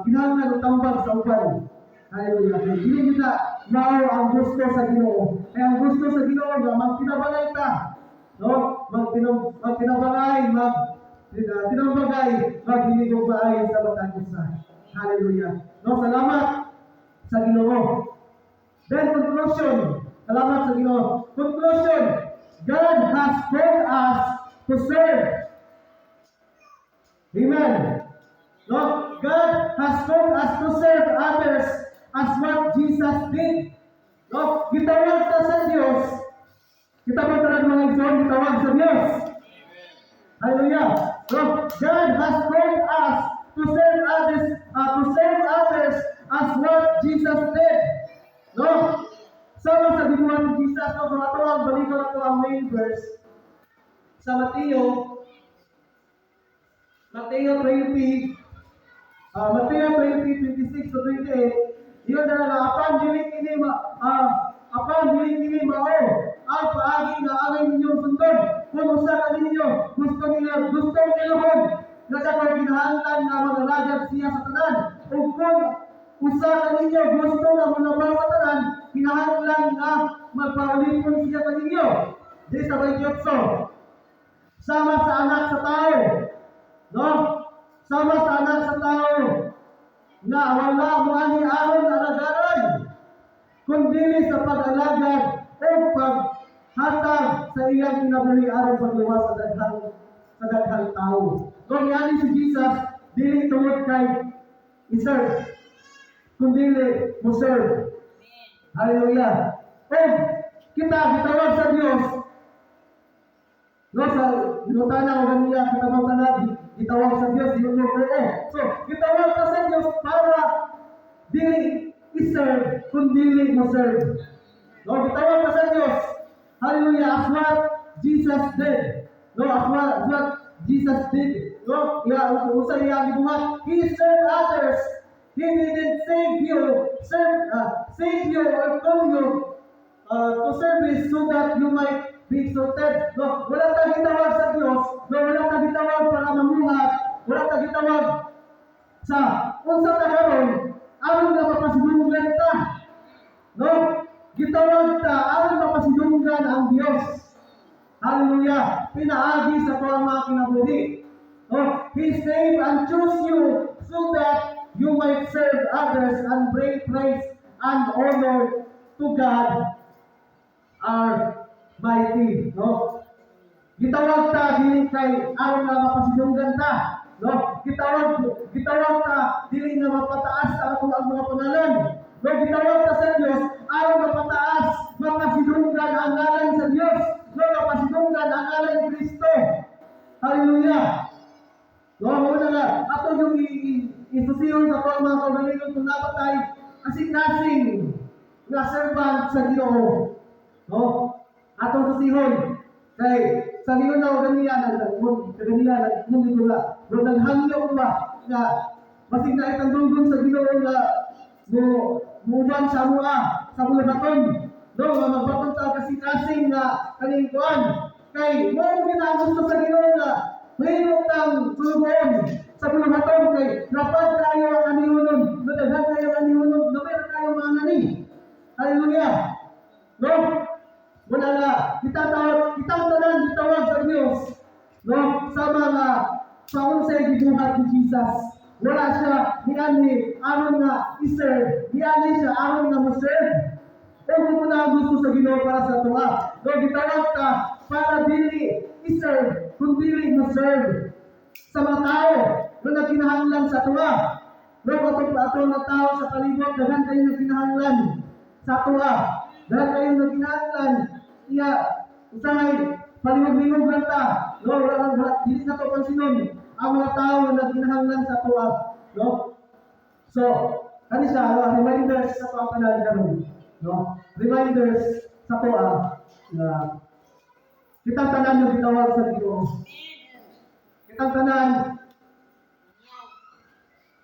kinahanglan ng tambag sa upan. Hallelujah. Hindi kita mao ang gusto sa Ginoo. Kaya ang gusto sa Ginoo nga magpinabangay ta, no, magpinabangay, maghinigugmaay sa batang isa. Hallelujah. No, salamat sa Ginoo. Then conclusion, salamat sa Ginoo. Conclusion, God has called us to serve. Amen. No? God has called us to serve others as what Jesus did. No? Gitawag ta sa Diyos. Kita ba talaga mga igsoon? Gitawag sa Diyos. Hallelujah. No? God has called us to serve others as what Jesus did. No? Sama sa binuhat ni Jesus, no, kung ito ang balikan ito ang main verse sa Mateo 20, 26 to 28, yun na nga, apan diling ini mao, ang paagi nga angay ninyong sundon. Kung usa ka ninyo gusto niluhod nga sa kinahanglan nga magalagad siya sa tanan. Ug kung usa ka ninyo gusto nga manabang sa tanan, kinahanglan nga magpaulipon siya sa ninyo. Di sa 28. Sama sa anak sa tao. No? Sama sa anak sa tao na wala mo ani aron alagaran kundi sa pag-alagad o paghatag sa iyang kinabuhi aron pagluwas sa daghang tao. Kung yani si Jesus dili tungod kay iserve kundi mo serve. Hallelujah. Og kita gitawag sa Dios. No, sa lutana o ganiya, kita gitawag sa Diyos, so, gitawag ka sa Diyos para dili iserve, kundi mo serve. No, gitawag ka sa Diyos, hallelujah, as what Jesus did. No, as what Jesus did. No, usa iya gibuhat, He served others. He didn't save you or call you to service so that you might be exalted. No, wala ta gitawag sa Dios, no, wala ta gitawag para mamuhat, wala ta gitawag sa unsa ta karon aron nga mapasidunggan ta. No, gitawag ta aron mapasidunggan ang Dios. Hallelujah. Pinaagi sa tuwang mga kinabuhi. No, He saved and chose you so that you might serve others and bring praise and honor to God our mighty. No? Gitawag ta dili kay aron nga mapasidunggan ta. No? Gitawag ta dili nga mapataas sa ato ang mga pangalan. No, gitawag ta sa Dios aron mapataas, mapasidunggan ang ngalan sa Dios. No, mapasidunggan ang ngalan ni Kristo. Hallelujah. No, muna nga ato yung isusiyon sa mga kaugalingon kung napatay kasing-kasing nga servant sa Ginoo. No? Atong susihon kay sa Ginoo na ganiya nagmund dito la. No, naghangyo ba nga basig na itang dugon sa Ginoo nga muban sa sa baton. No, nga magbaton sa kasing-kasing nga kaning kuan. Kay mo ginagusto sa Ginoo nga mayroon tang tulungon sa baton kay dapat kayo ang aniunon. No, daghan kayo ang aniunon. No, meron kayo mga ngani. Hallelujah. No? Wala na. Kitang tanan gitawag sa Dios. No? Sa mga paunsay gibuhat ni Jesus. Wala siya niani aron nga iserve. Niani siya aron nga mo-serve. Kung mo na gusto sa Ginoo para sa tuwa. No, gitawag ka para dili iserve, kundi dili mo-serve sa mga tao na nagkinahanglan sa tuwa. No, kapag ato mga tao sa palibot, daghan kayo nagkinahanglan sa tuwa. Dahil kayo nagkinahanglan, iya, usahay, palimag-limog lang ta. No, wala, dili na to pansinon ang mga tao na nagkinahanglan sa tuwa. No? So, kani siya, reminders sa pangkalan karon. No? Reminders sa tuwa na kitang tanan yung gitawag sa Ginoo. Kitang tanan,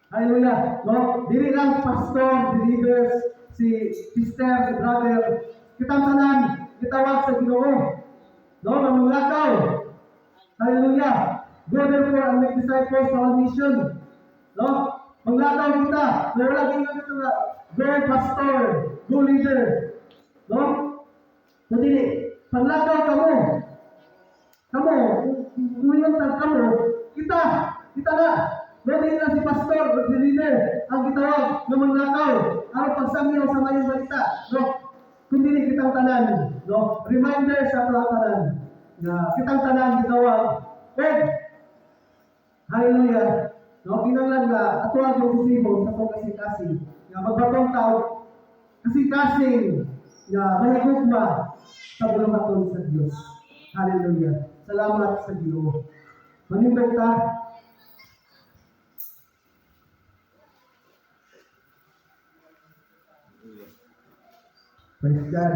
hallelujah, no? Dili lang pastor, leaders, si sister, si brother, kitang tanan, gitawag sa Ginoo. No? Manglakaw. Hallelujah. Go therefore and make disciples for all mission. No? Manglakaw kita. Pero lagi nga dito nga, go pastor, go leader. No? So dili, panglakaw kamo. Kung kita na. Dili lang si pastor, si leader, ang gitawag na manglakaw. Ang pagsangyaw sa mayong balita. No? Kundi kitang tanan. No? Reminder sa mga tanan. Na kitang tanan gitawag. Hallelujah. No, kinanglan nga ato ang susihon sa tong kasing-kasing. Nga magbatong tao kasing-kasing nga mahigugma sa bulahaton sa Dios. Hallelujah. Salamat sa Ginoo. Manindog ta. Praise God.